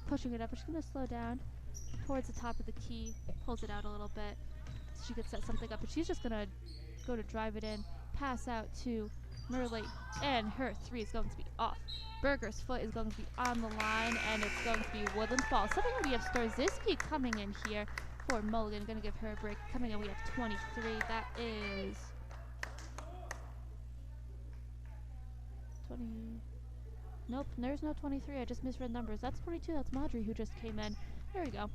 pushing it up, but she's going to slow down towards the top of the key, pulls it out a little bit so she could set something up, but she's just going to go to drive it in, pass out to Murley, and her 3 is going to be off. Berger's foot is going to be on the line, and it's going to be Woodland's ball. Suddenly we have Starzyski coming in here for Mulligan. Going to give her a break. Coming in, we have 23. That is 20. Nope, there's no 23. I just misread numbers. That's 22. That's Madry who just came in. There we go.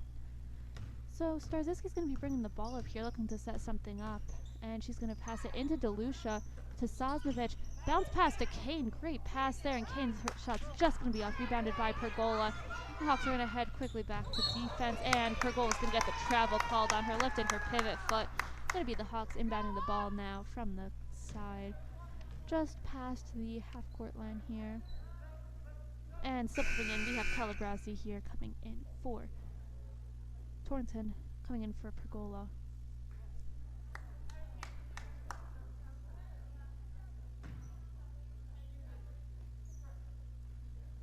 So Starzyski's going to be bringing the ball up here, looking to set something up. And she's going to pass it into Delusha to Sosnovich. Bounce pass to Kane. Great pass there, and Kane's shot's just going to be off. Rebounded by Pergola. The Hawks are going to head quickly back to defense, and Pergola's going to get the travel called on her, lifting her pivot foot. Going to be the Hawks inbounding the ball now from the side. Just past the half-court line here. And slipping in, we have Calabrasi here coming in for Torrington, coming in for Pergola.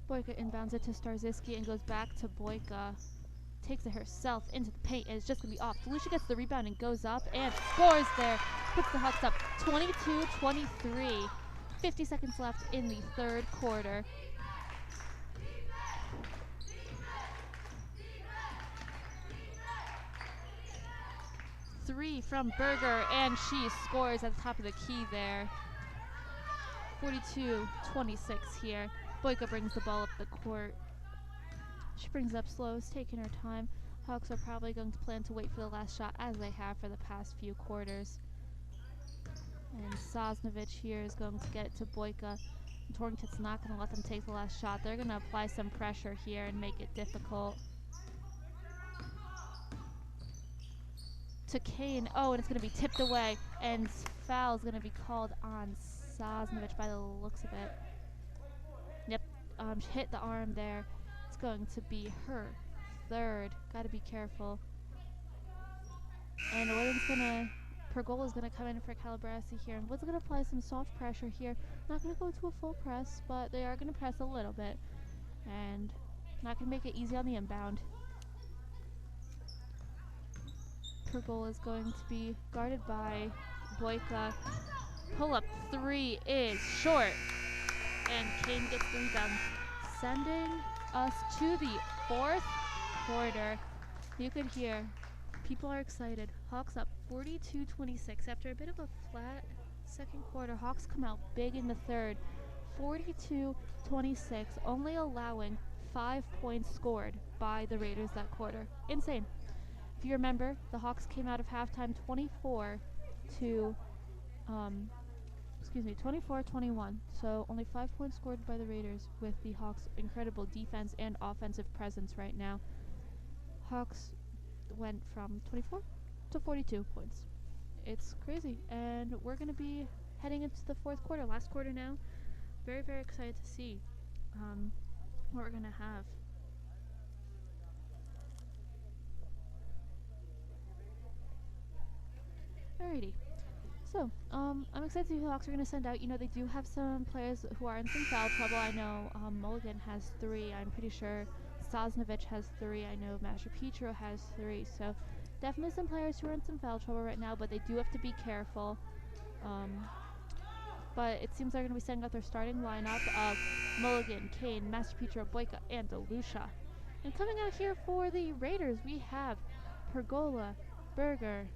Boyka inbounds it to Starzyski and goes back to Boyka. Takes it herself into the paint, and it's just going to be off. Delusha gets the rebound and goes up and scores there. Puts the Hawks up 22-23. 50 seconds left in the 3rd quarter. Three from Berger, and she scores at the top of the key there. 42-26 here. Boyka brings the ball up the court. She brings up slows, taking her time. Hawks are probably going to plan to wait for the last shot, as they have for the past few quarters. And Sosnovich here is going to get it to Boyka. Torrington's not going to let them take the last shot. They're going to apply some pressure here and make it difficult. To Kane. Oh, and it's going to be tipped away. And foul is going to be called on Sosnovich by the looks of it. Yep. She hit the arm there. It's going to be her 3rd. Got to be careful. And Pergola's going to come in for Calabrasi here. And Wood's going to apply some soft pressure here. Not going to go to a full press, but they are going to press a little bit. And not going to make it easy on the inbound. Pergola is going to be guarded by Boyka. Pull-up 3 is short. And Kane gets the rebound, sending us to the 4th quarter. You could hear people are excited. Hawks up 42-26 after a bit of a flat 2nd quarter. Hawks come out big in the 3rd. 42-26, only allowing 5 points scored by the Raiders that quarter. Insane. If you remember, the Hawks came out of halftime 24-21. So only 5 points scored by the Raiders, with the Hawks' incredible defense and offensive presence right now. Hawks went from 24 to 42 points. It's crazy, and we're going to be heading into the 4th quarter, last quarter now. Very, very excited to see what we're going to have. Alrighty. So, I'm excited to see who the Hawks are going to send out. You know, they do have some players who are in some foul trouble. I know Mulligan has 3. I'm pretty sure Sosnovich has 3. I know Master Petro has 3. So, definitely some players who are in some foul trouble right now, but they do have to be careful. But it seems they're going to be sending out their starting lineup of Mulligan, Kane, Master Petro, Boyka, and Delusha. And coming out here for the Raiders, we have Pergola, Berger,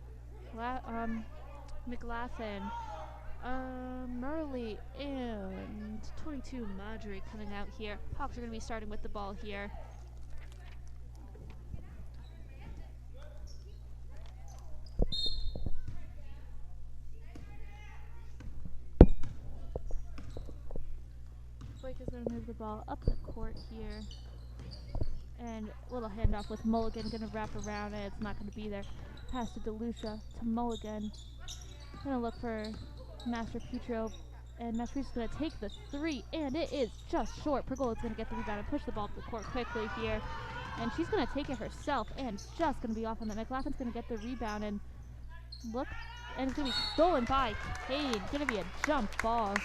McLaughlin, Murley, and 22 Marjorie coming out here. Hawks are going to be starting with the ball here. Blake is going to move the ball up the court here. And a little handoff with Mulligan going to wrap around it. It's not going to be there. Pass to DeLucia to Mulligan. Going to look for Master Petro. And Master Petro's going to take the three. And it is just short. Pergola's going to get the rebound and push the ball up the court quickly here. And she's going to take it herself. And just going to be off on that. McLaughlin's going to get the rebound and look. And it's going to be stolen by Kane. Going to be a jump ball.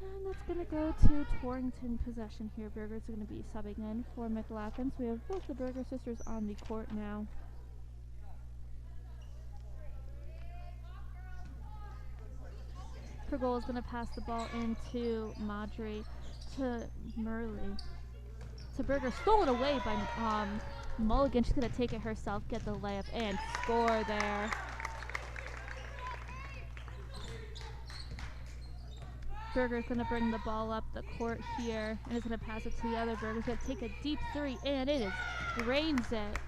And that's going to go to Torrington possession here. Berger's going to be subbing in for McLaughlin. So we have both the Berger sisters on the court now. Pergola is going to pass the ball into Marjorie to Murley. To Berger, stolen away by Mulligan. She's going to take it herself, get the layup, and score there. Berger's going to bring the ball up the court here and is going to pass it to the other. Berger's going to take a deep three, and it is drains it.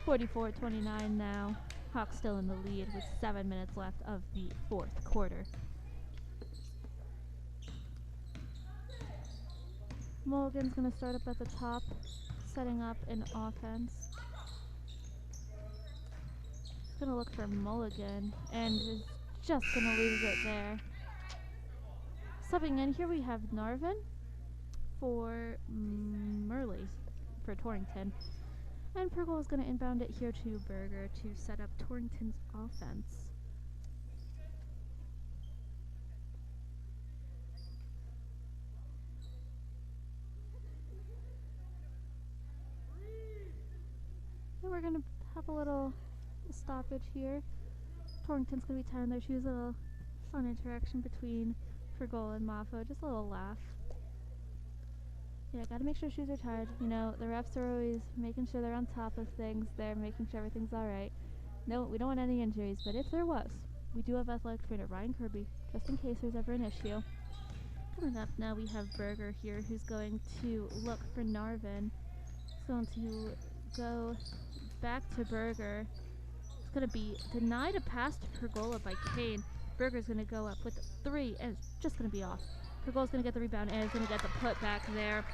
44-29 now. Hawks still in the lead with 7 minutes left of the fourth quarter. Mulligan's going to start up at the top, setting up an offense. He's going to look for Mulligan and is just going to lose it there. Subbing in here we have Narvin for Murley for Torrington. And Pergola is going to inbound it here to Berger to set up Torrington's offense. And we're going to have a little stoppage here. Torrington's going to be tying their shoes. A little fun interaction between Pergola and Mafo. Just a little laugh. Yeah, gotta make sure shoes are tied. You know, the refs are always making sure they're on top of things. They're making sure everything's alright. No, we don't want any injuries, but if there was, we do have athletic trainer Ryan Kirby, just in case there's ever an issue. Coming up now, we have Berger here, who's going to look for Narvin. He's going to go back to Berger. It's going to be denied a pass to Pergola by Kane. Berger's going to go up with a three, and it's just going to be off. Pergola's going to get the rebound, and is going to get the putback there.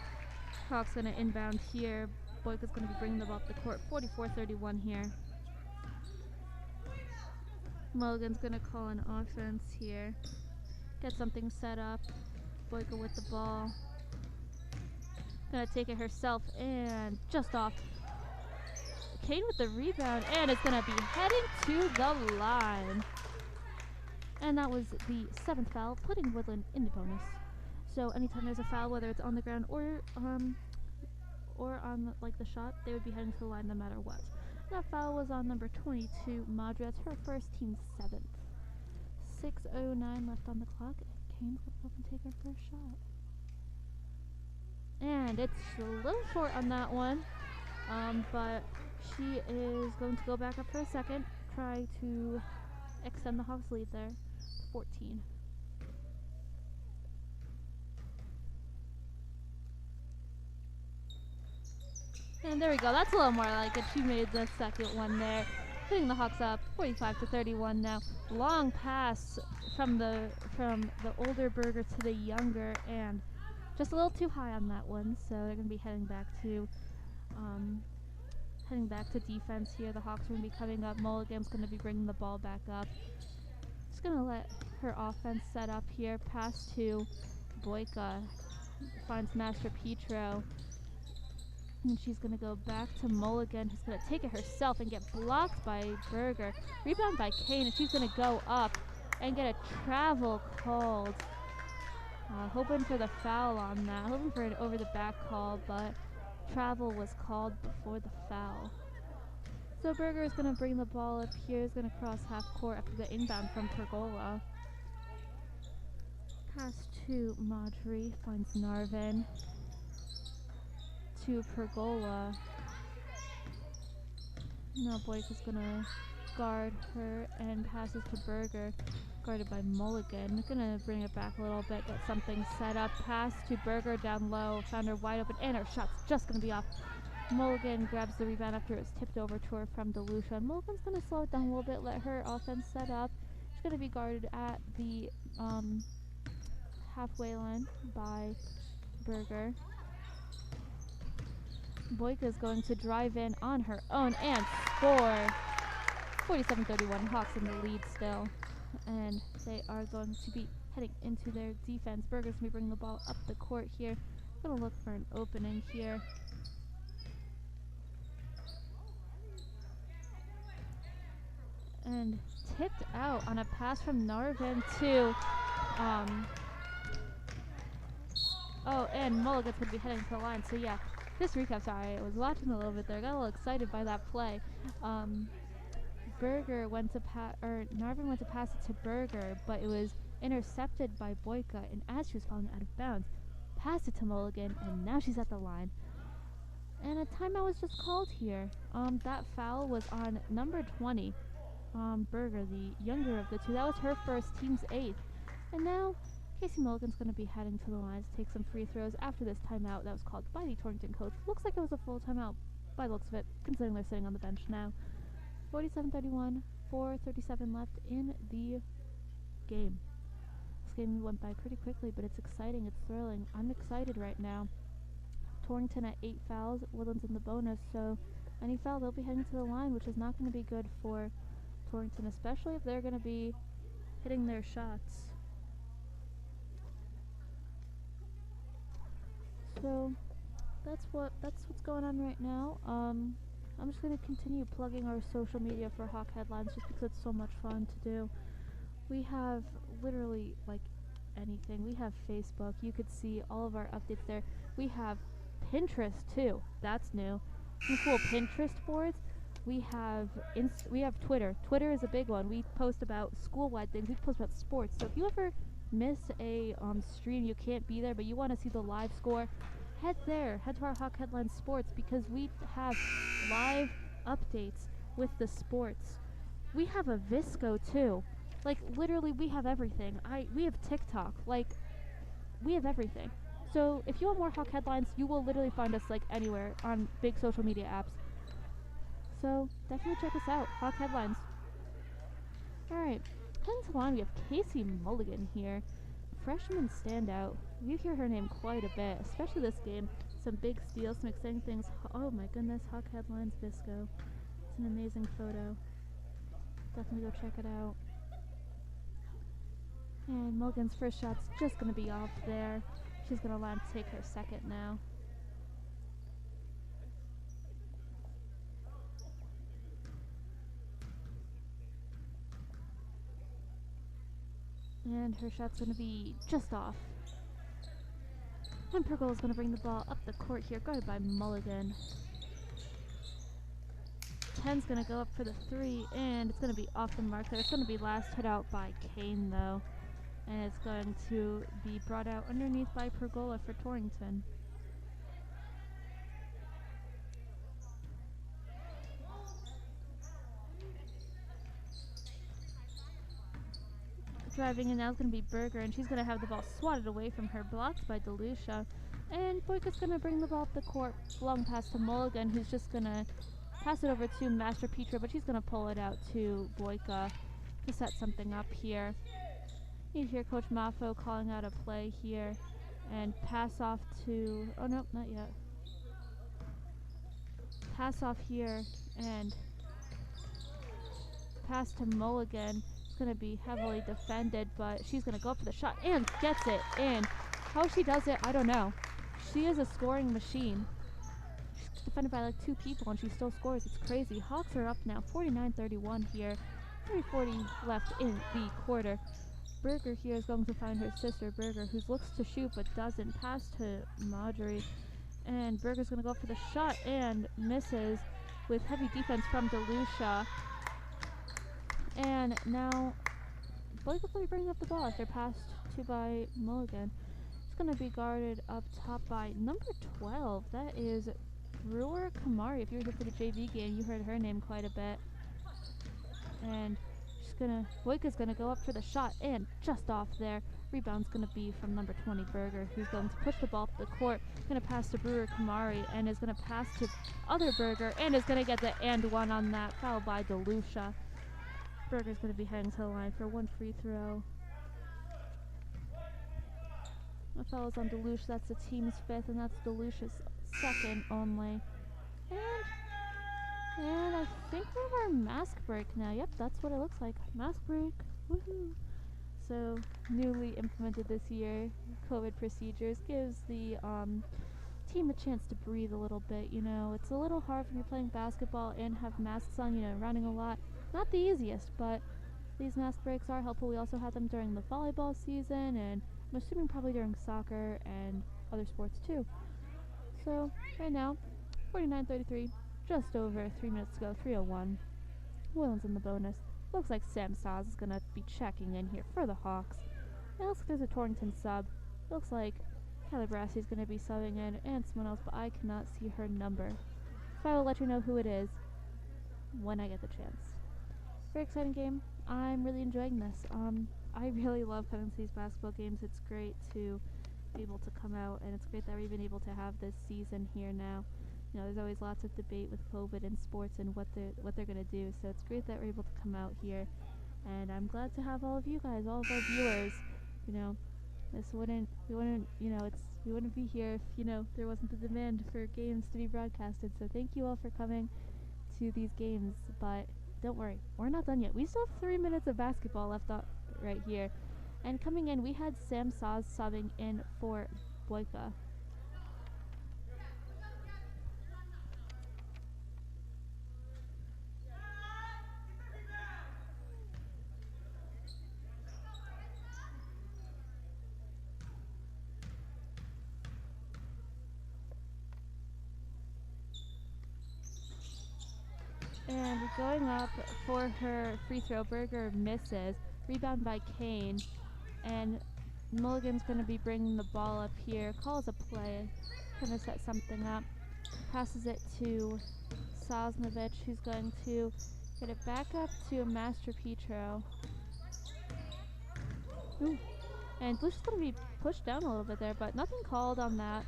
Hawks going to inbound here. Boyka's going to be bringing the ball up the court. 44-31 here. Mulligan's going to call an offense here. Get something set up. Boyka with the ball. Going to take it herself, and just off. Kane with the rebound, and it's going to be heading to the line. And that was the 7th foul, putting Woodland in the bonus. So anytime there's a foul, whether it's on the ground or on like the shot, they would be heading to the line no matter what. That foul was on number 22, Madra. It's her first, team 7th. 6:09 left on the clock. Kane will up and take her first shot. And it's a little short on that one, but she is going to go back up for a second, try to extend the Hawks' lead there. 14. And there we go. That's a little more like it. She made the second one there, putting the Hawks up 45-31 now. Long pass from the older Berger to the younger, and just a little too high on that one. So they're going to be heading back to defense here. The Hawks are going to be coming up. Mulligan's going to be bringing the ball back up. Just going to let her offense set up here. Pass to Boyka. Finds Master Petro. And she's going to go back to Mulligan, who's going to take it herself and get blocked by Berger. Rebound by Kane, and she's going to go up and get a travel called. Hoping for the foul on that. Hoping for an over-the-back call, but travel was called before the foul. So Berger is going to bring the ball up here. He's going to cross half court after the inbound from Pergola. Pass to Marjorie. Finds Narvin. To Pergola. Now Boyk is gonna guard her and passes to Berger, guarded by Mulligan. Gonna bring it back a little bit, get something set up. Pass to Berger down low, found her wide open, and her shot's just gonna be off. Mulligan grabs the rebound after it was tipped over to her from DeLucia. And Mulligan's gonna slow it down a little bit, let her offense set up. She's gonna be guarded at the halfway line by Berger. Boyka is going to drive in on her own and score. 47-31, Hawks in the lead still. And they are going to be heading into their defense. Berger's going to be bringing the ball up the court here. Going to look for an opening here. And tipped out on a pass from Narvin to oh, and Mulligan's going to be heading to the line. So yeah, this recap, sorry, I was watching a little bit there. Got a little excited by that play. Berger went to Narvin went to pass it to Berger, but it was intercepted by Boyka, and as she was falling out of bounds, passed it to Mulligan, and now she's at the line. And a timeout was just called here. That foul was on number 20, Berger, the younger of the two. That was her first, team's 8th. And now Casey Mulligan's going to be heading to the line to take some free throws after this timeout that was called by the Torrington coach. Looks like it was a full timeout by the looks of it, considering they're sitting on the bench now. 47-31, 4:37 left in the game. This game went by pretty quickly, but it's exciting, it's thrilling. I'm excited right now. Torrington at 8 fouls, Woodland's in the bonus, so any foul, they'll be heading to the line, which is not going to be good for Torrington, especially if they're going to be hitting their shots. So that's what's going on right now. I'm just going to continue plugging our social media for Hawk Headlines just because it's so much fun to do. We have literally, like, anything. We have Facebook. You could see all of our updates there. We have Pinterest, too. That's new. Some cool Pinterest boards. We have Twitter. Twitter is a big one. We post about school-wide things. We post about sports. So if you ever miss a stream, you can't be there, but you want to see the live score, head there. Head to our Hawk Headlines Sports, because we have live updates with the sports. We have a Visco too. Like, literally, we have everything. We have TikTok. Like, we have everything. So if you want more Hawk Headlines, you will literally find us, like, anywhere on big social media apps. So definitely check us out. Hawk Headlines. Alright. Heading to the line, we have Casey Mulligan here. Freshman standout. You hear her name quite a bit, especially this game. Some big steals, some exciting things. Oh my goodness, Hawk Headlines Visco. It's an amazing photo. Definitely go check it out. And Mulligan's first shot's just going to be off there. She's going to allow him to take her second now. And her shot's going to be just off. And Pergol is going to bring the ball up the court here, guarded by Mulligan. 10's going to go up for the 3, and it's going to be off the mark there. It's going to be last hit out by Kane, though. And it's going to be brought out underneath by Pergola for Torrington. Driving in now is going to be Berger, and she's going to have the ball swatted away from her, blocked by DeLucia. And Boyka's going to bring the ball up the court, long pass to Mulligan, who's just going to pass it over to Master Petra, but she's going to pull it out to Boyka to set something up here. You hear Coach Maffo calling out a play here, and pass off to, oh no, not yet. Pass off here, and pass to Mulligan. It's going to be heavily defended, but she's going to go up for the shot and gets it in. How she does it, I don't know. She is a scoring machine. She's defended by like 2 people, and she still scores. It's crazy. Hawks are up now, 49-31 here. 3:40 left in the quarter. Berger here is going to find her sister, Berger, who looks to shoot but doesn't. Pass to Marjorie, and Berger's going to go for the shot and misses with heavy defense from DeLucia. And now Boyka's going to be bringing up the ball after passed to by Mulligan. It's going to be guarded up top by number 12. That is Brewer Kamari. If you were here for the JV game, you heard her name quite a bit. And Boyka's gonna go up for the shot, and just off there. Rebound's gonna be from number 20, Berger, who's going to push the ball up the court. Gonna pass to Brewer Kamari, and is gonna pass to other Berger, and is gonna get the and one on that foul by DeLucia. Berger's gonna be heading to the line for one free throw. The foul is on DeLucia. That's the team's 5th, and that's DeLucia's 2nd only. And I think we're our mask break now. Yep, that's what it looks like. Mask break. Woohoo! So, newly implemented this year, COVID procedures gives the team a chance to breathe a little bit. You know, it's a little hard when you're playing basketball and have masks on, you know, running a lot. Not the easiest, but these mask breaks are helpful. We also had them during the volleyball season, and I'm assuming probably during soccer and other sports too. So, right now, 49-33. Just over 3 minutes to go, 3:01. Williams in the bonus. Looks like Sam Saz is going to be checking in here for the Hawks. It looks like there's a Torrington sub. Looks like Calabresi is going to be subbing in and someone else, but I cannot see her number. So I will let you know who it is when I get the chance. Very exciting game. I'm really enjoying this. I really love coming to these basketball games. It's great to be able to come out, and it's great that we're even able to have this season here now. You know, there's always lots of debate with COVID and sports and what they're gonna do. So it's great that we're able to come out here, and I'm glad to have all of you guys, all of our viewers. You know, we wouldn't be here if, you know, there wasn't the demand for games to be broadcasted. So thank you all for coming to these games. But don't worry, we're not done yet. We still have 3 minutes of basketball left right here. And coming in, we had Sam Saz subbing in for Boyka. And going up for her free throw, Berger misses. Rebound by Kane. And Mulligan's going to be bringing the ball up here. Calls a play. Going to set something up. Passes it to Sosnovich, who's going to get it back up to Master Petro. Ooh. And Lucia's going to be pushed down a little bit there, but nothing called on that.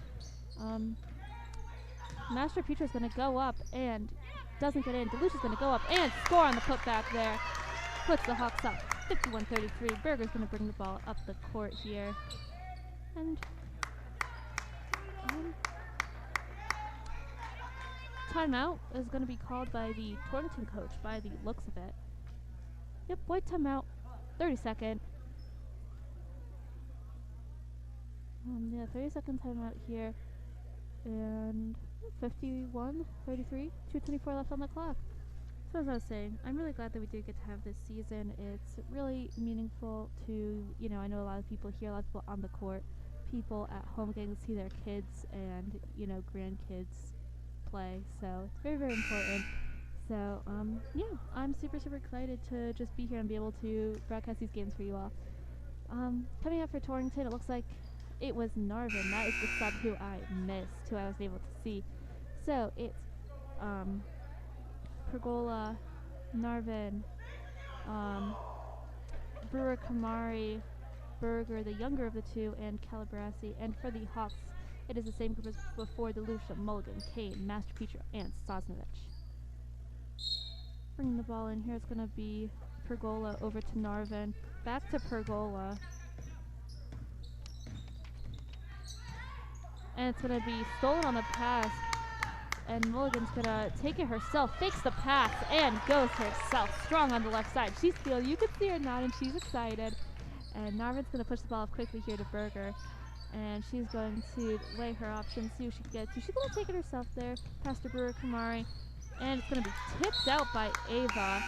Master Petro's going to go up and doesn't get in. DeLucia's going to go up and score on the putback there. Puts the Hawks up 51-33. Berger's going to bring the ball up the court here. And timeout is going to be called by the Torrington coach by the looks of it. Yep, white timeout. 30-second. Yeah, 30-second timeout here. And 51-33, 2:24 left on the clock. So as I was saying, I'm really glad that we did get to have this season. It's really meaningful to, you know, I know a lot of people here, a lot of people on the court, people at home getting to see their kids and, you know, grandkids play. So it's very, very important. So, yeah, I'm super, super excited to just be here and be able to broadcast these games for you all. Coming up for Torrington, it looks like it was Narvin. That is the sub who I missed, who I wasn't able to see. So it's Pergola, Narvin, Brewer Kamari, Berger, the younger of the two, and Calabresi. And for the Hawks, it is the same group as before: DeLucia, Mulligan, Kane, Master Petro, and Sosnovich. Bringing the ball in here, it's going to be Pergola over to Narvin. Back to Pergola. And it's going to be stolen on the pass. And Mulligan's going to take it herself, fakes the pass, and goes herself. Strong on the left side. She's feeling, you can see her nodding, she's excited. And Narvin's going to push the ball up quickly here to Berger. And she's going to lay her options, see what she can get to. She's going to take it herself there, past to Brewer Kamari. And it's going to be tipped out by Ava.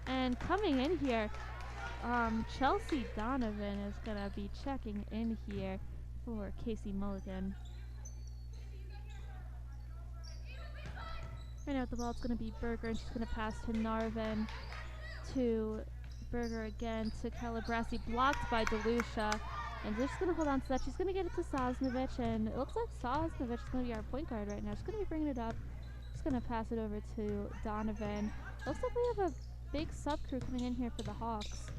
And coming in here, Chelsea Donovan is going to be checking in here for Casey Mulligan. Right now with the ball, it's going to be Berger, and she's going to pass to Narvin, to Berger again, to Calabresi, blocked by DeLucia. And they're just going to hold on to that. She's going to get it to Sosnovich, and it looks like Sosnovich is going to be our point guard right now. She's going to be bringing it up. She's going to pass it over to Donovan. Looks like we have a big sub crew coming in here for the Hawks.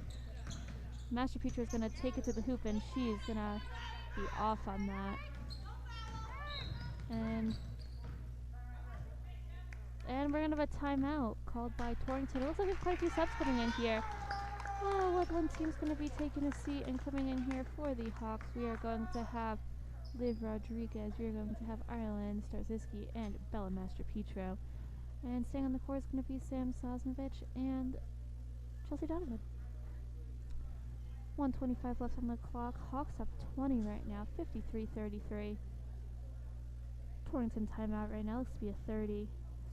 Master Petra is going to take it to the hoop, and she's going to be off on that. And we're going to have a timeout called by Torrington. It looks like we have quite a few subs coming in here. Woodland team's going to be taking a seat, and coming in here for the Hawks, we are going to have Liv Rodriguez, we are going to have Ireland Starzyski, and Bella Master Petro. And staying on the court is going to be Sam Sosnovich and Chelsea Donovan. 1:25 left on the clock. Hawks up 20 right now, 53-33. Torrington timeout right now, looks to be a 30.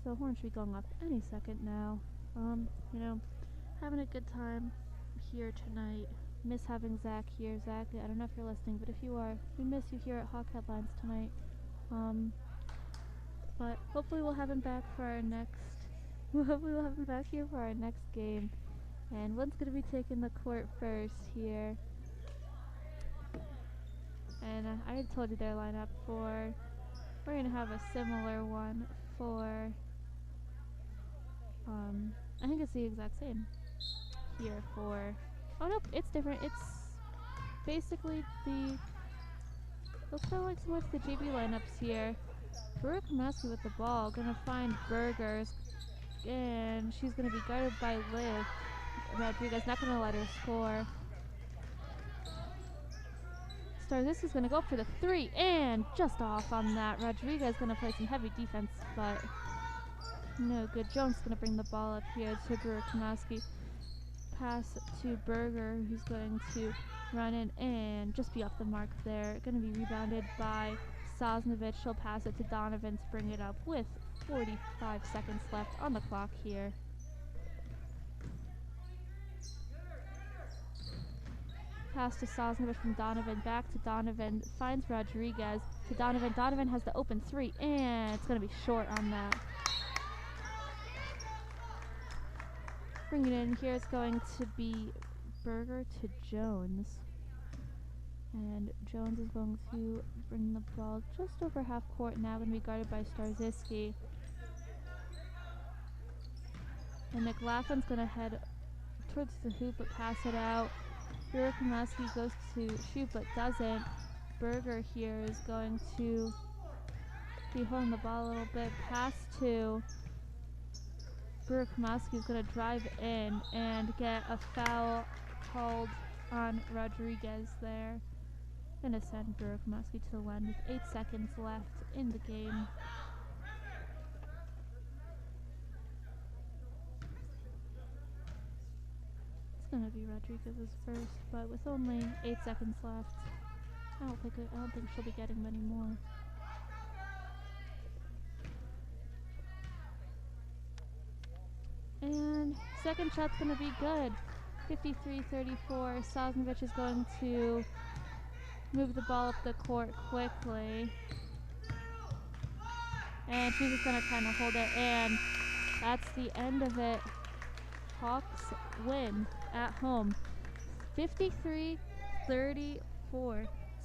So Horn should be going off any second now. You know, having a good time here tonight. Miss having Zach here. Zach, I don't know if you're listening, but if you are, we miss you here at Hawk Headlines tonight. But hopefully we'll have him back for our next. Hopefully we'll have him back here for our next game. And one's gonna be taking the court first here. And I already told you their lineup for. We're gonna have a similar one for. I think it's the exact same here for. Oh nope, it's different. It's basically the. Looks kind of like some of the JV lineups here. Brooke Maskey with the ball, gonna find Burgers, and she's gonna be guarded by Liv Rodriguez. Not gonna let her score. This is gonna go for the 3 and just off on that. Rodriguez gonna play some heavy defense, but no good. Jones gonna bring the ball up here to Brooke Maskey. Pass to Berger, who's going to run in and just be off the mark there. Going to be rebounded by Sosnovich. She'll pass it to Donovan to bring it up with 45 seconds left on the clock here. Pass to Sosnovich from Donovan, back to Donovan, finds Rodriguez to Donovan. Donovan has the open 3, and it's going to be short on that. Bringing it in here is going to be Berger to Jones. And Jones is going to bring the ball just over half court now, going to be guarded by Starzyski. And McLaughlin's going to head towards the hoop but pass it out. Burkowski goes to shoot but doesn't. Berger here is going to be holding the ball a little bit. Pass to Burkowski is going to drive in and get a foul called on Rodriguez there. Going to send Burkowski to the line with 8 seconds left in the game. It's going to be Rodriguez's first, but with only 8 seconds left, I don't think she'll be getting many more. And second shot's going to be good. 53-34. Sosnovich is going to move the ball up the court quickly. And she's just going to kind of hold it, and that's the end of it. Hawks win at home. 53-34.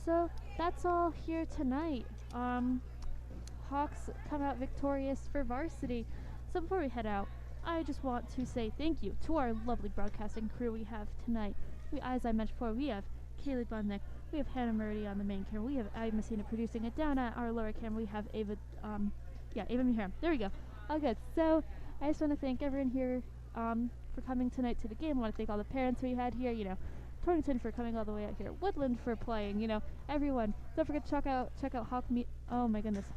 So that's all here tonight. Hawks come out victorious for varsity. So before we head out, I just want to say thank you to our lovely broadcasting crew we have tonight. As I mentioned before, we have Kaylee Bunnick, we have Hannah Murray on the main camera, we have Abby Messina producing it. Down at our lower camera, we have Ava, Ava Miharam. There we go. All good. So I just want to thank everyone here for coming tonight to the game. I want to thank all the parents we had here, Torrington for coming all the way out here, Woodland for playing, everyone. Don't forget to check out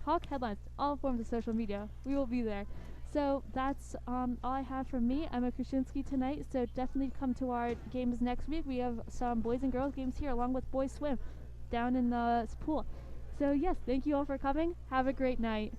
Hawk Headlines, all forms of social media. We will be there. So that's all I have from me. I'm a Krasinski tonight, so definitely come to our games next week. We have some boys and girls games here along with boys swim down in the pool. So yes, thank you all for coming. Have a great night.